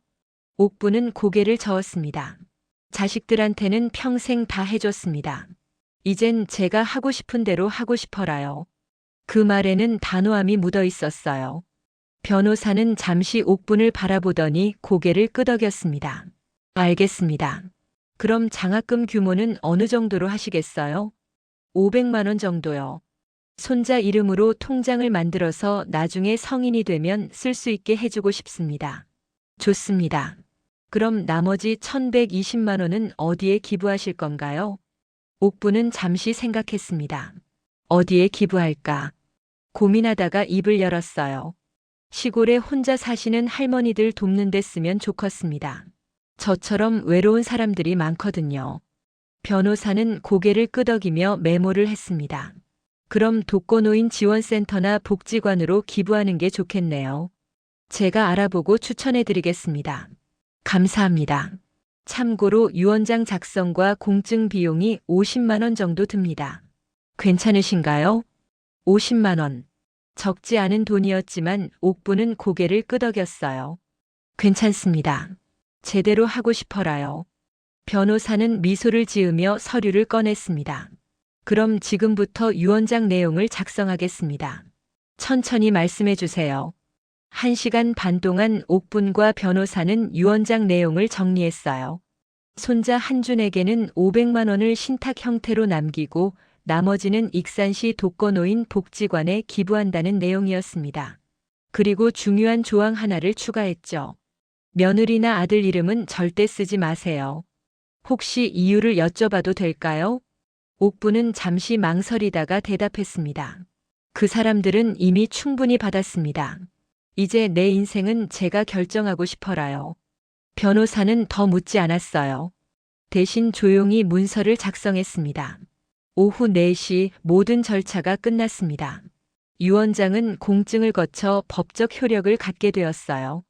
옥부는 고개를 저었습니다. 자식들한테는 평생 다 해줬습니다. 이젠 제가 하고 싶은 대로 하고 싶어라요. 그 말에는 단호함이 묻어 있었어요. 변호사는 잠시 옥분을 바라보더니 고개를 끄덕였습니다. 알겠습니다. 그럼 장학금 규모는 어느 정도로 하시겠어요? 500만 원 정도요. 손자 이름으로 통장을 만들어서 나중에 성인이 되면 쓸 수 있게 해주고 싶습니다. 좋습니다. 그럼 나머지 1120만 원은 어디에 기부하실 건가요? 옥부는 잠시 생각했습니다. 어디에 기부할까? 고민하다가 입을 열었어요. 시골에 혼자 사시는 할머니들 돕는 데 쓰면 좋겠습니다. 저처럼 외로운 사람들이 많거든요. 변호사는 고개를 끄덕이며 메모를 했습니다. 그럼 독거노인 지원센터나 복지관으로 기부하는 게 좋겠네요. 제가 알아보고 추천해 드리겠습니다. 감사합니다. 참고로 유언장 작성과 공증 비용이 50만 원 정도 듭니다. 괜찮으신가요? 50만 원. 적지 않은 돈이었지만 옥부는 고개를 끄덕였어요. 괜찮습니다. 제대로 하고 싶어라요. 변호사는 미소를 지으며 서류를 꺼냈습니다. 그럼 지금부터 유언장 내용을 작성하겠습니다. 천천히 말씀해 주세요. 1시간 반 동안 옥분과 변호사는 유언장 내용을 정리했어요. 손자 한준에게는 500만 원을 신탁 형태로 남기고 나머지는 익산시 독거노인 복지관에 기부한다는 내용이었습니다. 그리고 중요한 조항 하나를 추가했죠. 며느리나 아들 이름은 절대 쓰지 마세요. 혹시 이유를 여쭤봐도 될까요? 옥부는 잠시 망설이다가 대답했습니다. 그 사람들은 이미 충분히 받았습니다. 이제 내 인생은 제가 결정하고 싶어라요. 변호사는 더 묻지 않았어요. 대신 조용히 문서를 작성했습니다. 오후 4시 모든 절차가 끝났습니다. 유언장은 공증을 거쳐 법적 효력을 갖게 되었어요.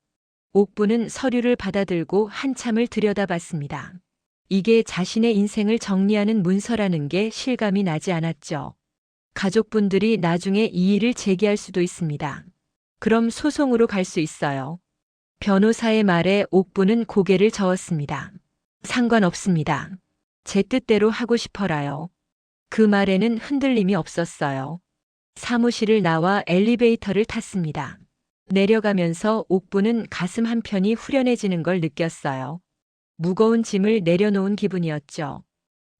옥부는 서류를 받아들고 한참을 들여다봤습니다. 이게 자신의 인생을 정리하는 문서라는 게 실감이 나지 않았죠. 가족분들이 나중에 이의를 제기할 수도 있습니다. 그럼 소송으로 갈 수 있어요. 변호사의 말에 옥부는 고개를 저었습니다. 상관없습니다. 제 뜻대로 하고 싶어라요. 그 말에는 흔들림이 없었어요. 사무실을 나와 엘리베이터를 탔습니다. 내려가면서 옥부는 가슴 한편이 후련해지는 걸 느꼈어요. 무거운 짐을 내려놓은 기분이었죠.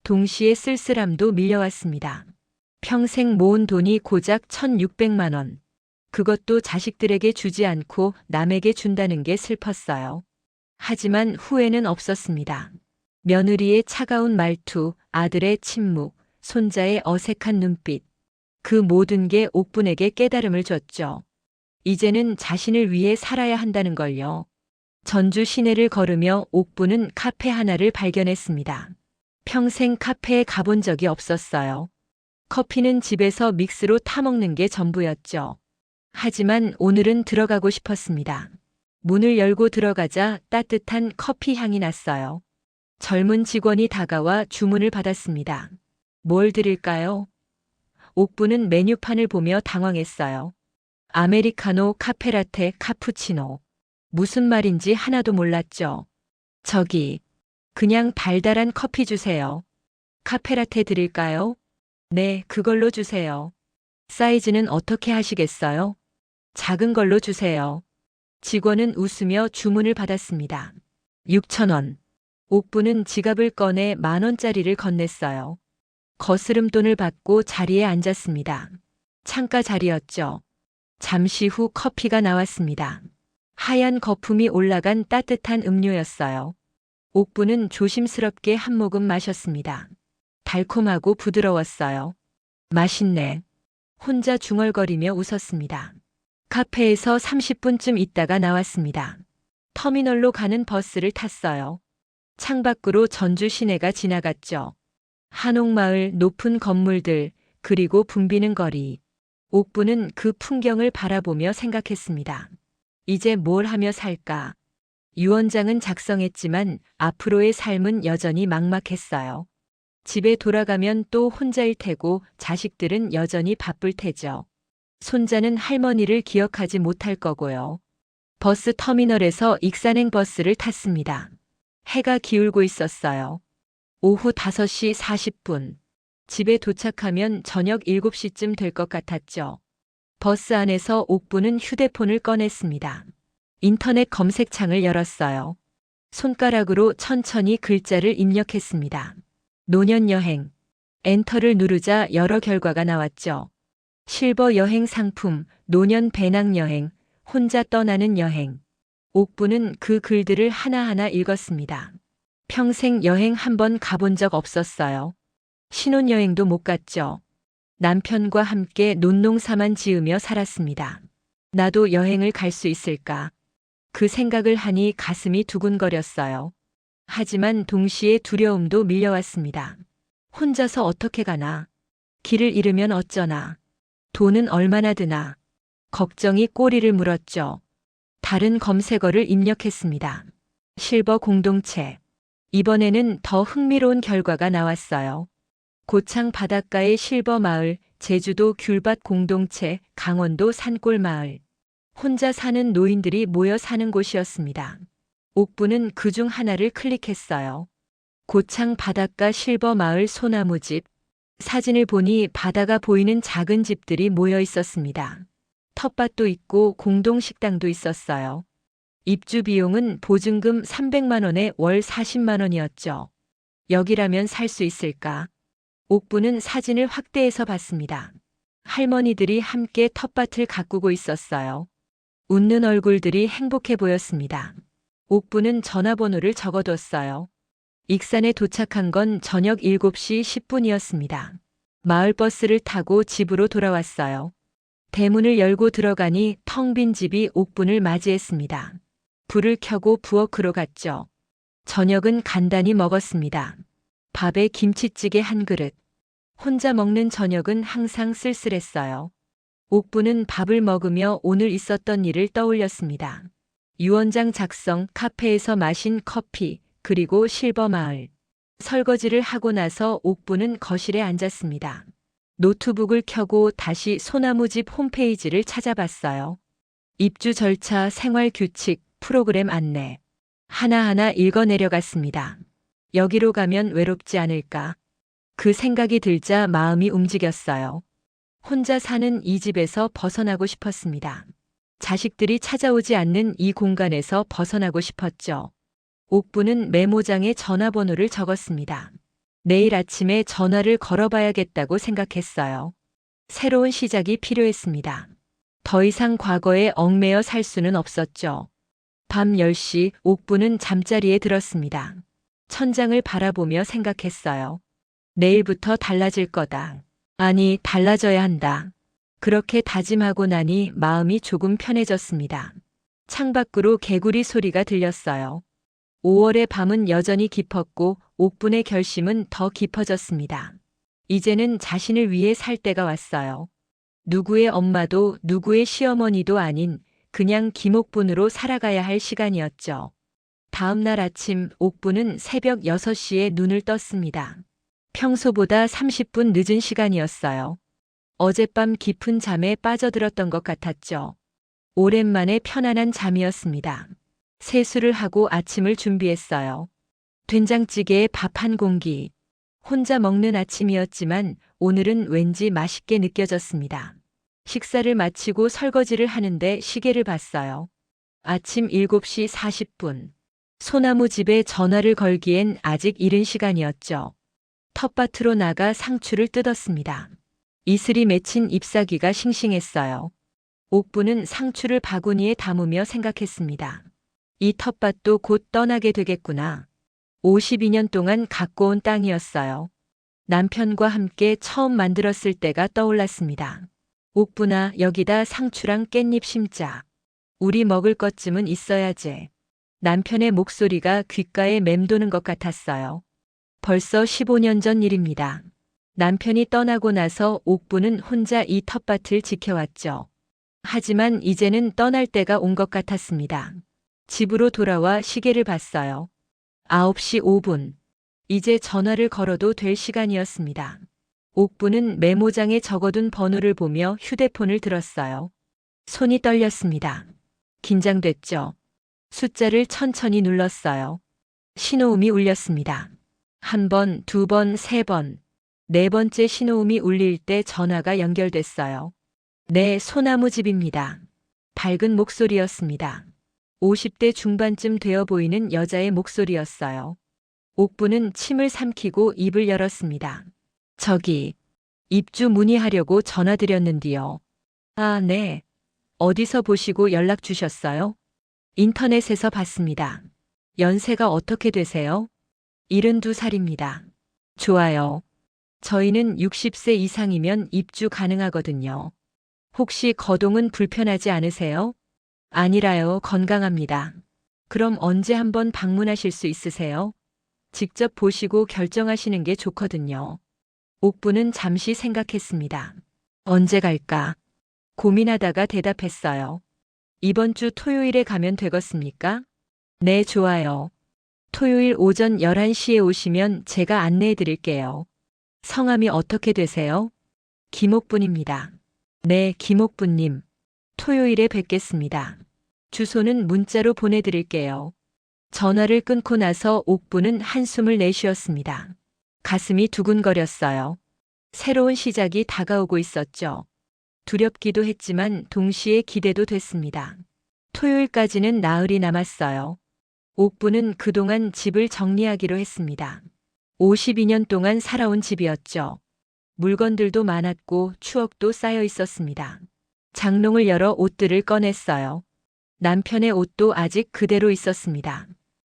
동시에 쓸쓸함도 밀려왔습니다. 평생 모은 돈이 고작 1,600만 원. 그것도 자식들에게 주지 않고 남에게 준다는 게 슬펐어요. 하지만 후회는 없었습니다. 며느리의 차가운 말투, 아들의 침묵, 손자의 어색한 눈빛. 그 모든 게 옥분에게 깨달음을 줬죠. 이제는 자신을 위해 살아야 한다는 걸요. 전주 시내를 걸으며 옥부는 카페 하나를 발견했습니다. 평생 카페에 가본 적이 없었어요. 커피는 집에서 믹스로 타먹는 게 전부였죠. 하지만 오늘은 들어가고 싶었습니다. 문을 열고 들어가자 따뜻한 커피 향이 났어요. 젊은 직원이 다가와 주문을 받았습니다. 뭘 드릴까요? 옥부는 메뉴판을 보며 당황했어요. 아메리카노, 카페라테, 카푸치노. 무슨 말인지 하나도 몰랐죠. 저기, 그냥 달달한 커피 주세요. 카페라테 드릴까요? 네, 그걸로 주세요. 사이즈는 어떻게 하시겠어요? 작은 걸로 주세요. 직원은 웃으며 주문을 받았습니다. 6,000원. 옥부는 지갑을 꺼내 10,000원짜리를 건넸어요. 거스름돈을 받고 자리에 앉았습니다. 창가 자리였죠. 잠시 후 커피가 나왔습니다. 하얀 거품이 올라간 따뜻한 음료였어요. 옥부는 조심스럽게 한 모금 마셨습니다. 달콤하고 부드러웠어요. 맛있네. 혼자 중얼거리며 웃었습니다. 카페에서 30분쯤 있다가 나왔습니다. 터미널로 가는 버스를 탔어요. 창밖으로 전주 시내가 지나갔죠. 한옥마을, 높은 건물들, 그리고 붐비는 거리. 옥부는 그 풍경을 바라보며 생각했습니다. 이제 뭘 하며 살까? 유언장은 작성했지만 앞으로의 삶은 여전히 막막했어요. 집에 돌아가면 또 혼자일 테고 자식들은 여전히 바쁠 테죠. 손자는 할머니를 기억하지 못할 거고요. 버스 터미널에서 익산행 버스를 탔습니다. 해가 기울고 있었어요. 오후 5시 40분. 집에 도착하면 저녁 7시쯤 될 것 같았죠. 버스 안에서 옥부는 휴대폰을 꺼냈습니다. 인터넷 검색창을 열었어요. 손가락으로 천천히 글자를 입력했습니다. 노년여행. 엔터를 누르자 여러 결과가 나왔죠. 실버 여행 상품, 노년 배낭여행, 혼자 떠나는 여행. 옥부는 그 글들을 하나하나 읽었습니다. 평생 여행 한 번 가본 적 없었어요. 신혼여행도 못 갔죠. 남편과 함께 논농사만 지으며 살았습니다. 나도 여행을 갈 수 있을까? 그 생각을 하니 가슴이 두근거렸어요. 하지만 동시에 두려움도 밀려왔습니다. 혼자서 어떻게 가나? 길을 잃으면 어쩌나? 돈은 얼마나 드나? 걱정이 꼬리를 물었죠. 다른 검색어를 입력했습니다. 실버 공동체. 이번에는 더 흥미로운 결과가 나왔어요. 고창 바닷가의 실버 마을, 제주도 귤밭 공동체, 강원도 산골 마을. 혼자 사는 노인들이 모여 사는 곳이었습니다. 옥부는 그중 하나를 클릭했어요. 고창 바닷가 실버 마을 소나무집. 사진을 보니 바다가 보이는 작은 집들이 모여 있었습니다. 텃밭도 있고 공동식당도 있었어요. 입주 비용은 보증금 300만 원에 월 40만 원이었죠. 여기라면 살 수 있을까? 옥부는 사진을 확대해서 봤습니다. 할머니들이 함께 텃밭을 가꾸고 있었어요. 웃는 얼굴들이 행복해 보였습니다. 옥부는 전화번호를 적어뒀어요. 익산에 도착한 건 저녁 7시 10분이었습니다. 마을버스를 타고 집으로 돌아왔어요. 대문을 열고 들어가니 텅 빈 집이 옥분을 맞이했습니다. 불을 켜고 부엌으로 갔죠. 저녁은 간단히 먹었습니다. 밥에 김치찌개 한 그릇. 혼자 먹는 저녁은 항상 쓸쓸했어요. 옥부는 밥을 먹으며 오늘 있었던 일을 떠올렸습니다. 유언장 작성, 카페에서 마신 커피, 그리고 실버마을. 설거지를 하고 나서 옥부는 거실에 앉았습니다. 노트북을 켜고 다시 소나무집 홈페이지를 찾아봤어요. 입주 절차, 생활 규칙, 프로그램 안내. 하나하나 읽어내려갔습니다. 여기로 가면 외롭지 않을까? 그 생각이 들자 마음이 움직였어요. 혼자 사는 이 집에서 벗어나고 싶었습니다. 자식들이 찾아오지 않는 이 공간에서 벗어나고 싶었죠. 옥부는 메모장에 전화번호를 적었습니다. 내일 아침에 전화를 걸어봐야겠다고 생각했어요. 새로운 시작이 필요했습니다. 더 이상 과거에 얽매여 살 수는 없었죠. 밤 10시 옥부는 잠자리에 들었습니다. 천장을 바라보며 생각했어요. 내일부터 달라질 거다. 아니, 달라져야 한다. 그렇게 다짐하고 나니 마음이 조금 편해졌습니다. 창밖으로 개구리 소리가 들렸어요. 5월의 밤은 여전히 깊었고 옥분의 결심은 더 깊어졌습니다. 이제는 자신을 위해 살 때가 왔어요. 누구의 엄마도 누구의 시어머니도 아닌 그냥 김옥분으로 살아가야 할 시간이었죠. 다음 날 아침 옥분은 새벽 6시에 눈을 떴습니다. 평소보다 30분 늦은 시간이었어요. 어젯밤 깊은 잠에 빠져들었던 것 같았죠. 오랜만에 편안한 잠이었습니다. 세수를 하고 아침을 준비했어요. 된장찌개에 밥 한 공기. 혼자 먹는 아침이었지만 오늘은 왠지 맛있게 느껴졌습니다. 식사를 마치고 설거지를 하는데 시계를 봤어요. 아침 7시 40분. 소나무 집에 전화를 걸기엔 아직 이른 시간이었죠. 텃밭으로 나가 상추를 뜯었습니다. 이슬이 맺힌 잎사귀가 싱싱했어요. 옥부는 상추를 바구니에 담으며 생각했습니다. 이 텃밭도 곧 떠나게 되겠구나. 52년 동안 갖고 온 땅이었어요. 남편과 함께 처음 만들었을 때가 떠올랐습니다. 옥부나 여기다 상추랑 깻잎 심자. 우리 먹을 것쯤은 있어야지. 남편의 목소리가 귓가에 맴도는 것 같았어요. 벌써 15년 전 일입니다. 남편이 떠나고 나서 옥부는 혼자 이 텃밭을 지켜왔죠. 하지만 이제는 떠날 때가 온 것 같았습니다. 집으로 돌아와 시계를 봤어요. 9시 5분. 이제 전화를 걸어도 될 시간이었습니다. 옥부는 메모장에 적어둔 번호를 보며 휴대폰을 들었어요. 손이 떨렸습니다. 긴장됐죠. 숫자를 천천히 눌렀어요. 신호음이 울렸습니다. 한 번, 두 번, 세 번. 네 번째 신호음이 울릴 때 전화가 연결됐어요. 네, 소나무 집입니다. 밝은 목소리였습니다. 50대 중반쯤 되어 보이는 여자의 목소리였어요. 옥부는 침을 삼키고 입을 열었습니다. 저기, 입주 문의하려고 전화드렸는디요. 아, 네. 어디서 보시고 연락 주셨어요? 인터넷에서 봤습니다. 연세가 어떻게 되세요? 72살입니다. 좋아요. 저희는 60세 이상이면 입주 가능하거든요. 혹시 거동은 불편하지 않으세요? 아니라요, 건강합니다. 그럼 언제 한번 방문하실 수 있으세요? 직접 보시고 결정하시는 게 좋거든요. 옥부는 잠시 생각했습니다. 언제 갈까? 고민하다가 대답했어요. 이번 주 토요일에 가면 되겠습니까? 네, 좋아요. 토요일 오전 11시에 오시면 제가 안내해 드릴게요. 성함이 어떻게 되세요? 김옥분입니다. 네, 김옥분님. 토요일에 뵙겠습니다. 주소는 문자로 보내드릴게요. 전화를 끊고 나서 옥부는 한숨을 내쉬었습니다. 가슴이 두근거렸어요. 새로운 시작이 다가오고 있었죠. 두렵기도 했지만 동시에 기대도 됐습니다. 토요일까지는 나흘이 남았어요. 옥부는 그동안 집을 정리하기로 했습니다. 52년 동안 살아온 집이었죠. 물건들도 많았고 추억도 쌓여 있었습니다. 장롱을 열어 옷들을 꺼냈어요. 남편의 옷도 아직 그대로 있었습니다.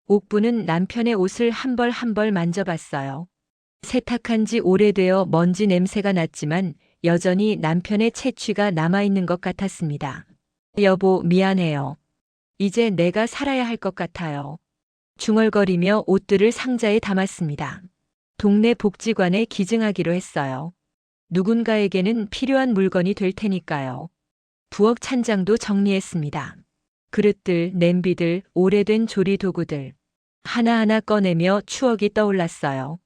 옥부는 남편의 옷을 한 벌 한 벌 만져봤어요. 세탁한 지 오래되어 먼지 냄새가 났지만 여전히 남편의 채취가 남아있는 것 같았습니다. 여보, 미안해요. 이제 내가 살아야 할 것 같아요. 중얼거리며 옷들을 상자에 담았습니다. 동네 복지관에 기증하기로 했어요. 누군가에게는 필요한 물건이 될 테니까요. 부엌 찬장도 정리했습니다. 그릇들, 냄비들, 오래된 조리 도구들. 하나하나 꺼내며 추억이 떠올랐어요.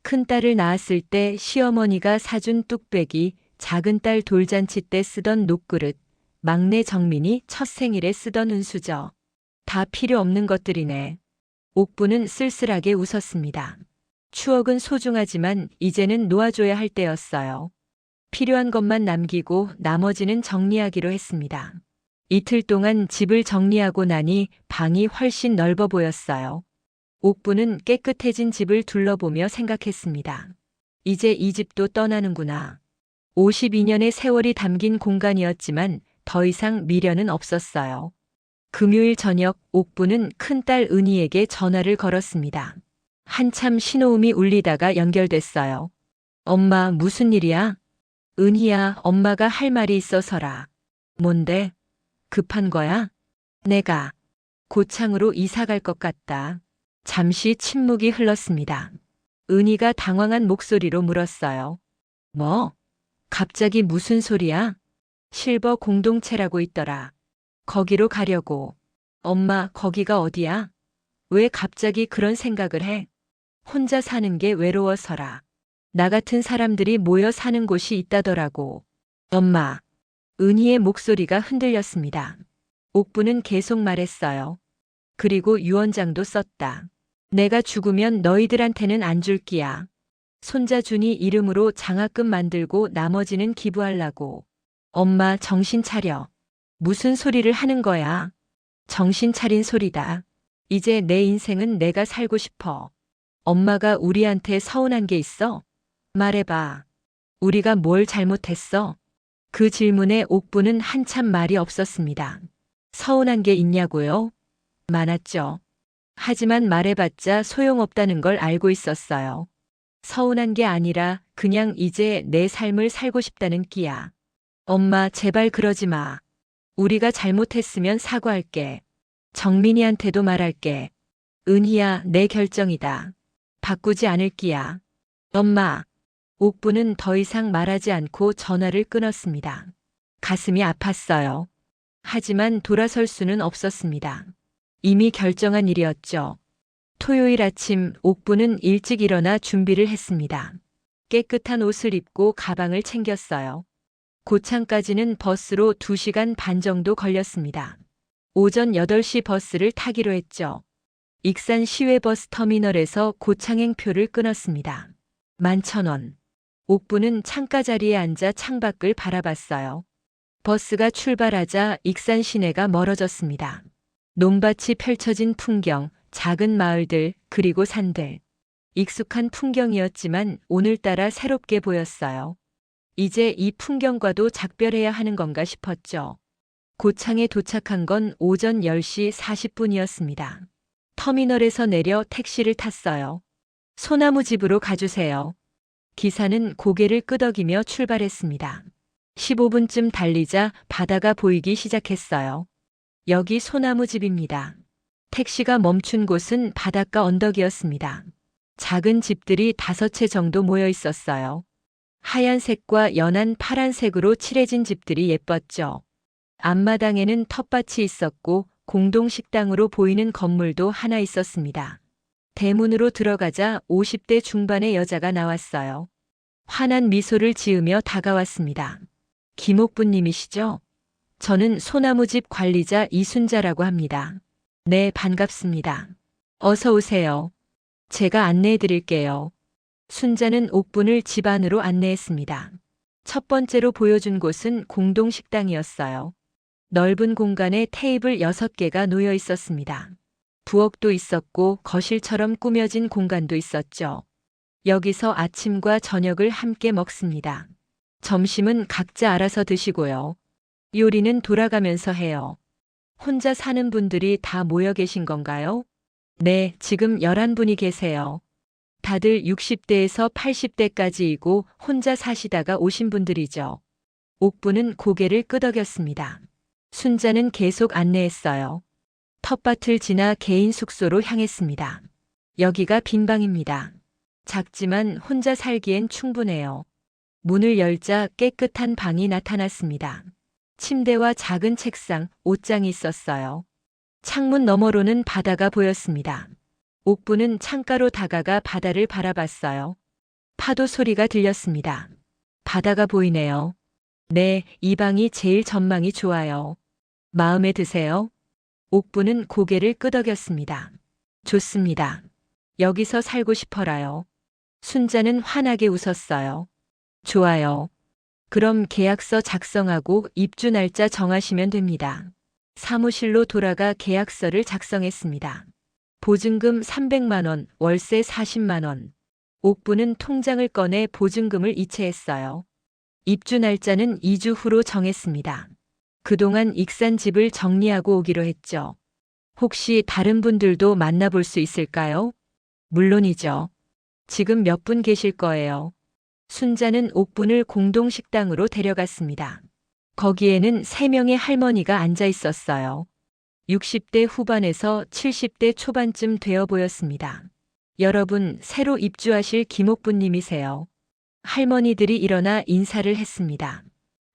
큰딸을 낳았을 때 시어머니가 사준 뚝배기, 작은 딸 돌잔치 때 쓰던 녹그릇, 막내 정민이 첫 생일에 쓰던 은수저. 다 필요 없는 것들이네. 옥부는 쓸쓸하게 웃었습니다. 추억은 소중하지만 이제는 놓아줘야 할 때였어요. 필요한 것만 남기고 나머지는 정리하기로 했습니다. 이틀 동안 집을 정리하고 나니 방이 훨씬 넓어 보였어요. 옥부는 깨끗해진 집을 둘러보며 생각했습니다. 이제 이 집도 떠나는구나. 52년의 세월이 담긴 공간이었지만 더 이상 미련은 없었어요. 금요일 저녁 옥부는 큰딸 은희에게 전화를 걸었습니다. 한참 신호음이 울리다가 연결됐어요. 엄마, 무슨 일이야? 은희야, 엄마가 할 말이 있어서라. 뭔데? 급한 거야? 내가 고창으로 이사 갈 것 같다. 잠시 침묵이 흘렀습니다. 은희가 당황한 목소리로 물었어요. 뭐? 갑자기 무슨 소리야? 실버 공동체라고 있더라. 거기로 가려고. 엄마, 거기가 어디야? 왜 갑자기 그런 생각을 해? 혼자 사는 게 외로워서라. 나 같은 사람들이 모여 사는 곳이 있다더라고. 엄마. 은희의 목소리가 흔들렸습니다. 옥부는 계속 말했어요. 그리고 유언장도 썼다. 내가 죽으면 너희들한테는 안 줄 끼야. 손자 준이 이름으로 장학금 만들고 나머지는 기부하려고. 엄마, 정신 차려. 무슨 소리를 하는 거야? 정신 차린 소리다. 이제 내 인생은 내가 살고 싶어. 엄마가 우리한테 서운한 게 있어? 말해봐. 우리가 뭘 잘못했어? 그 질문에 옥부는 한참 말이 없었습니다. 서운한 게 있냐고요? 많았죠. 하지만 말해봤자 소용없다는 걸 알고 있었어요. 서운한 게 아니라 그냥 이제 내 삶을 살고 싶다는 끼야. 엄마, 제발 그러지 마. 우리가 잘못했으면 사과할게. 정민이한테도 말할게. 은희야, 내 결정이다. 바꾸지 않을 끼야. 엄마. 옥부는 더 이상 말하지 않고 전화를 끊었습니다. 가슴이 아팠어요. 하지만 돌아설 수는 없었습니다. 이미 결정한 일이었죠. 토요일 아침 옥부는 일찍 일어나 준비를 했습니다. 깨끗한 옷을 입고 가방을 챙겼어요. 고창까지는 버스로 2시간 반 정도 걸렸습니다. 오전 8시 버스를 타기로 했죠. 익산 시외버스 터미널에서 고창행 표를 끊었습니다. 11,000원. 옥부는 창가 자리에 앉아 창밖을 바라봤어요. 버스가 출발하자 익산 시내가 멀어졌습니다. 논밭이 펼쳐진 풍경, 작은 마을들, 그리고 산들. 익숙한 풍경이었지만 오늘따라 새롭게 보였어요. 이제 이 풍경과도 작별해야 하는 건가 싶었죠. 고창에 도착한 건 오전 10시 40분이었습니다. 터미널에서 내려 택시를 탔어요. 소나무 집으로 가주세요. 기사는 고개를 끄덕이며 출발했습니다. 15분쯤 달리자 바다가 보이기 시작했어요. 여기 소나무 집입니다. 택시가 멈춘 곳은 바닷가 언덕이었습니다. 작은 집들이 5채 정도 모여 있었어요. 하얀색과 연한 파란색으로 칠해진 집들이 예뻤죠. 앞마당에는 텃밭이 있었고 공동식당으로 보이는 건물도 하나 있었습니다. 대문으로 들어가자 50대 중반의 여자가 나왔어요. 환한 미소를 지으며 다가왔습니다. 김옥부님이시죠? 저는 소나무집 관리자 이순자라고 합니다. 네, 반갑습니다. 어서 오세요. 제가 안내해 드릴게요. 순자는 옥분을 집 안으로 안내했습니다. 첫 번째로 보여준 곳은 공동식당이었어요. 넓은 공간에 테이블 6개가 놓여 있었습니다. 부엌도 있었고 거실처럼 꾸며진 공간도 있었죠. 여기서 아침과 저녁을 함께 먹습니다. 점심은 각자 알아서 드시고요. 요리는 돌아가면서 해요. 혼자 사는 분들이 다 모여 계신 건가요? 네, 지금 11분이 계세요. 다들 60대에서 80대까지이고 혼자 사시다가 오신 분들이죠. 옥부는 고개를 끄덕였습니다. 순자는 계속 안내했어요. 텃밭을 지나 개인 숙소로 향했습니다. 여기가 빈방입니다. 작지만 혼자 살기엔 충분해요. 문을 열자 깨끗한 방이 나타났습니다. 침대와 작은 책상, 옷장이 있었어요. 창문 너머로는 바다가 보였습니다. 옥부는 창가로 다가가 바다를 바라봤어요. 파도 소리가 들렸습니다. 바다가 보이네요. 네, 이 방이 제일 전망이 좋아요. 마음에 드세요? 옥부는 고개를 끄덕였습니다. 좋습니다. 여기서 살고 싶어라요. 순자는 환하게 웃었어요. 좋아요. 그럼 계약서 작성하고 입주 날짜 정하시면 됩니다. 사무실로 돌아가 계약서를 작성했습니다. 보증금 300만 원, 월세 40만 원. 옥부는 통장을 꺼내 보증금을 이체했어요. 입주 날짜는 2주 후로 정했습니다. 그동안 익산 집을 정리하고 오기로 했죠. 혹시 다른 분들도 만나볼 수 있을까요? 물론이죠. 지금 몇 분 계실 거예요. 순자는 옥분을 공동식당으로 데려갔습니다. 거기에는 3명의 할머니가 앉아 있었어요. 60대 후반에서 70대 초반쯤 되어 보였습니다. 여러분, 새로 입주하실 김옥부님이세요. 할머니들이 일어나 인사를 했습니다.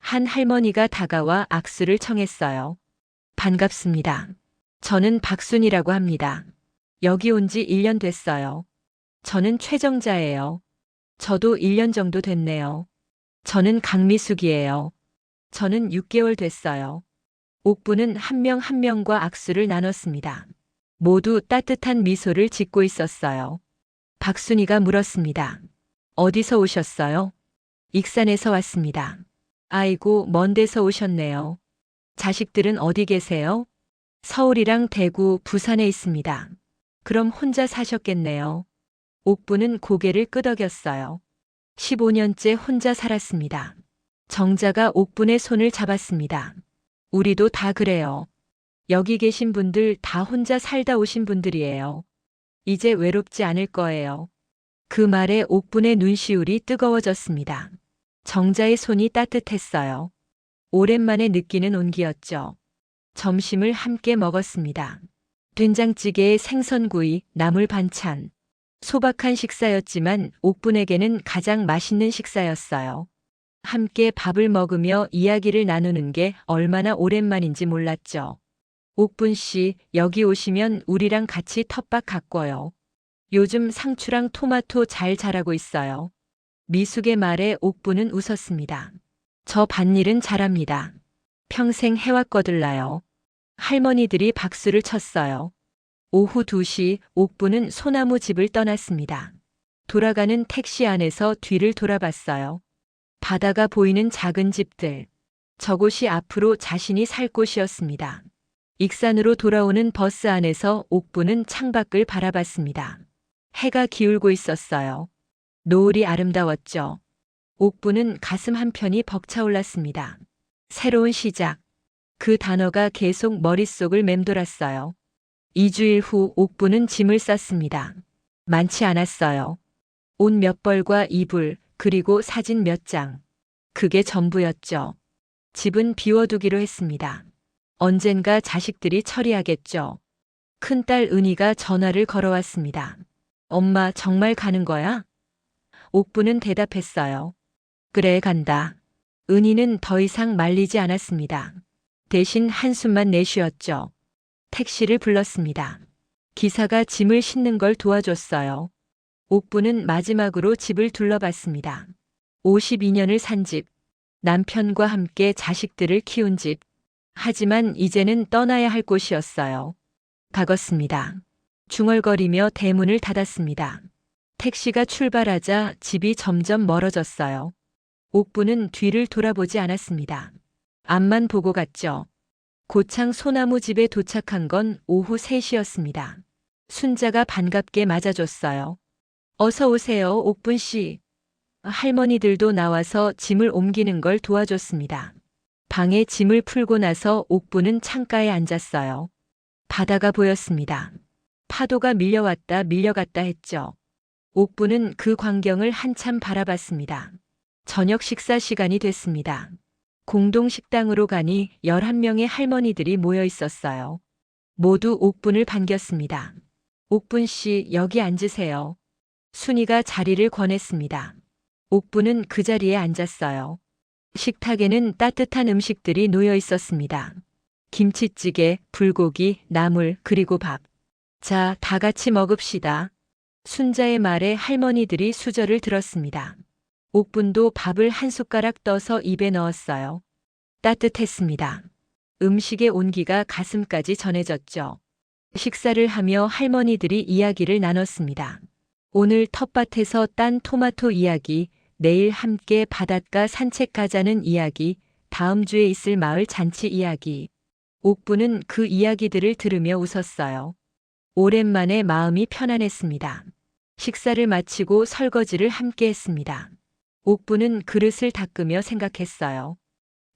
한 할머니가 다가와 악수를 청했어요. 반갑습니다. 저는 박순이라고 합니다. 여기 온 지 1년 됐어요. 저는 최정자예요. 저도 1년 정도 됐네요. 저는 강미숙이에요. 저는 6개월 됐어요. 옥부는 한 명 한 명과 악수를 나눴습니다. 모두 따뜻한 미소를 짓고 있었어요. 박순이가 물었습니다. 어디서 오셨어요? 익산에서 왔습니다. 아이고, 먼 데서 오셨네요. 자식들은 어디 계세요? 서울이랑 대구, 부산에 있습니다. 그럼 혼자 사셨겠네요. 옥부는 고개를 끄덕였어요. 15년째 혼자 살았습니다. 정자가 옥분의 손을 잡았습니다. 우리도 다 그래요. 여기 계신 분들 다 혼자 살다 오신 분들이에요. 이제 외롭지 않을 거예요. 그 말에 옥분의 눈시울이 뜨거워졌습니다. 정자의 손이 따뜻했어요. 오랜만에 느끼는 온기였죠. 점심을 함께 먹었습니다. 된장찌개에 생선구이, 나물 반찬. 소박한 식사였지만 옥분에게는 가장 맛있는 식사였어요. 함께 밥을 먹으며 이야기를 나누는 게 얼마나 오랜만인지 몰랐죠. 옥분 씨, 여기 오시면 우리랑 같이 텃밭 가꿔요. 요즘 상추랑 토마토 잘 자라고 있어요. 미숙의 말에 옥분은 웃었습니다. 저 밭일은 잘합니다. 평생 해왔거들라요. 할머니들이 박수를 쳤어요. 오후 2시 옥분은 소나무 집을 떠났습니다. 돌아가는 택시 안에서 뒤를 돌아봤어요. 바다가 보이는 작은 집들. 저곳이 앞으로 자신이 살 곳이었습니다. 익산으로 돌아오는 버스 안에서 옥분은 창밖을 바라봤습니다. 해가 기울고 있었어요. 노을이 아름다웠죠. 옥분은 가슴 한편이 벅차올랐습니다. 새로운 시작. 그 단어가 계속 머릿속을 맴돌았어요. 2주일 후 옥분은 짐을 쌌습니다. 많지 않았어요. 옷 몇 벌과 이불, 그리고 사진 몇 장. 그게 전부였죠. 집은 비워두기로 했습니다. 언젠가 자식들이 처리하겠죠. 큰딸 은희가 전화를 걸어왔습니다. 엄마, 정말 가는 거야? 옥분은 대답했어요. 그래, 간다. 은희는 더 이상 말리지 않았습니다. 대신 한숨만 내쉬었죠. 택시를 불렀습니다. 기사가 짐을 싣는 걸 도와줬어요. 옥분은 마지막으로 집을 둘러봤습니다. 52년을 산 집, 남편과 함께 자식들을 키운 집. 하지만 이제는 떠나야 할 곳이었어요. 가겄습니다. 중얼거리며 대문을 닫았습니다. 택시가 출발하자 집이 점점 멀어졌어요. 옥분은 뒤를 돌아보지 않았습니다. 앞만 보고 갔죠. 고창 소나무 집에 도착한 건 오후 3시였습니다. 순자가 반갑게 맞아줬어요. 어서 오세요, 옥분 씨. 할머니들도 나와서 짐을 옮기는 걸 도와줬습니다. 방에 짐을 풀고 나서 옥분은 창가에 앉았어요. 바다가 보였습니다. 파도가 밀려왔다 밀려갔다 했죠. 옥분은 그 광경을 한참 바라봤습니다. 저녁 식사 시간이 됐습니다. 공동 식당으로 가니 11명의 할머니들이 모여 있었어요. 모두 옥분을 반겼습니다. 옥분 씨, 여기 앉으세요. 순이가 자리를 권했습니다. 옥분은 그 자리에 앉았어요. 식탁에는 따뜻한 음식들이 놓여 있었습니다. 김치찌개, 불고기, 나물, 그리고 밥. 자, 다 같이 먹읍시다. 순자의 말에 할머니들이 수저를 들었습니다. 옥분도 밥을 한 숟가락 떠서 입에 넣었어요. 따뜻했습니다. 음식의 온기가 가슴까지 전해졌죠. 식사를 하며 할머니들이 이야기를 나눴습니다. 오늘 텃밭에서 딴 토마토 이야기, 내일 함께 바닷가 산책 가자는 이야기, 다음 주에 있을 마을 잔치 이야기. 옥분은 그 이야기들을 들으며 웃었어요. 오랜만에 마음이 편안했습니다. 식사를 마치고 설거지를 함께 했습니다. 옥분은 그릇을 닦으며 생각했어요.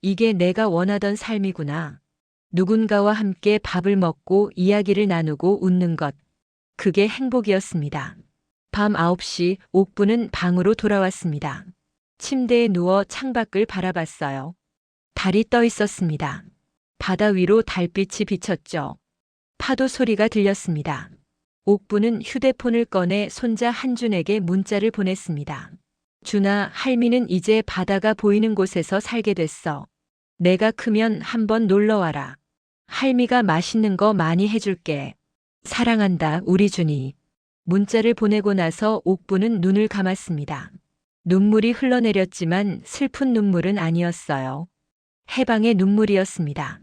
이게 내가 원하던 삶이구나. 누군가와 함께 밥을 먹고 이야기를 나누고 웃는 것. 그게 행복이었습니다. 밤 9시 옥분은 방으로 돌아왔습니다. 침대에 누워 창밖을 바라봤어요. 달이 떠 있었습니다. 바다 위로 달빛이 비쳤죠. 파도 소리가 들렸습니다. 옥분은 휴대폰을 꺼내 손자 한준에게 문자를 보냈습니다. 준아, 할미는 이제 바다가 보이는 곳에서 살게 됐어. 내가 크면 한번 놀러 와라. 할미가 맛있는 거 많이 해줄게. 사랑한다, 우리 준이. 문자를 보내고 나서 옥분은 눈을 감았습니다. 눈물이 흘러내렸지만 슬픈 눈물은 아니었어요. 해방의 눈물이었습니다.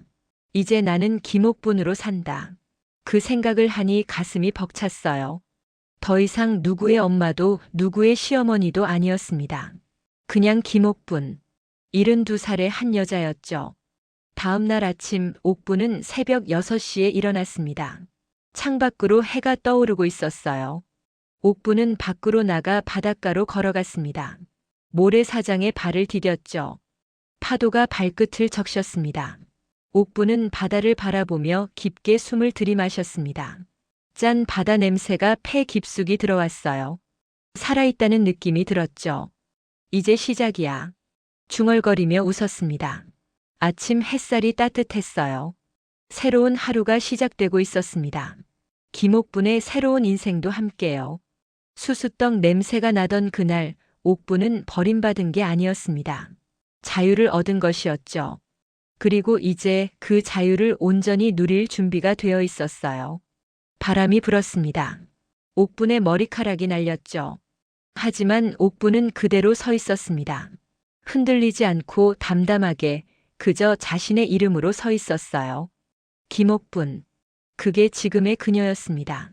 이제 나는 김옥분으로 산다. 그 생각을 하니 가슴이 벅찼어요. 더 이상 누구의 엄마도 누구의 시어머니도 아니었습니다. 그냥 김옥분. 72살의 한 여자였죠. 다음 날 아침 옥분은 새벽 6시에 일어났습니다. 창밖으로 해가 떠오르고 있었어요. 옥분은 밖으로 나가 바닷가로 걸어갔습니다. 모래사장에 발을 디뎠죠. 파도가 발끝을 적셨습니다. 옥분은 바다를 바라보며 깊게 숨을 들이마셨습니다. 짠, 바다 냄새가 폐 깊숙이 들어왔어요. 살아있다는 느낌이 들었죠. 이제 시작이야. 중얼거리며 웃었습니다. 아침 햇살이 따뜻했어요. 새로운 하루가 시작되고 있었습니다. 김옥분의 새로운 인생도 함께요. 수수떡 냄새가 나던 그날 옥부는 버림받은 게 아니었습니다. 자유를 얻은 것이었죠. 그리고 이제 그 자유를 온전히 누릴 준비가 되어 있었어요. 바람이 불었습니다. 옥분의 머리카락이 날렸죠. 하지만 옥부는 그대로 서 있었습니다. 흔들리지 않고 담담하게 그저 자신의 이름으로 서 있었어요. 김옥분. 그게 지금의 그녀였습니다.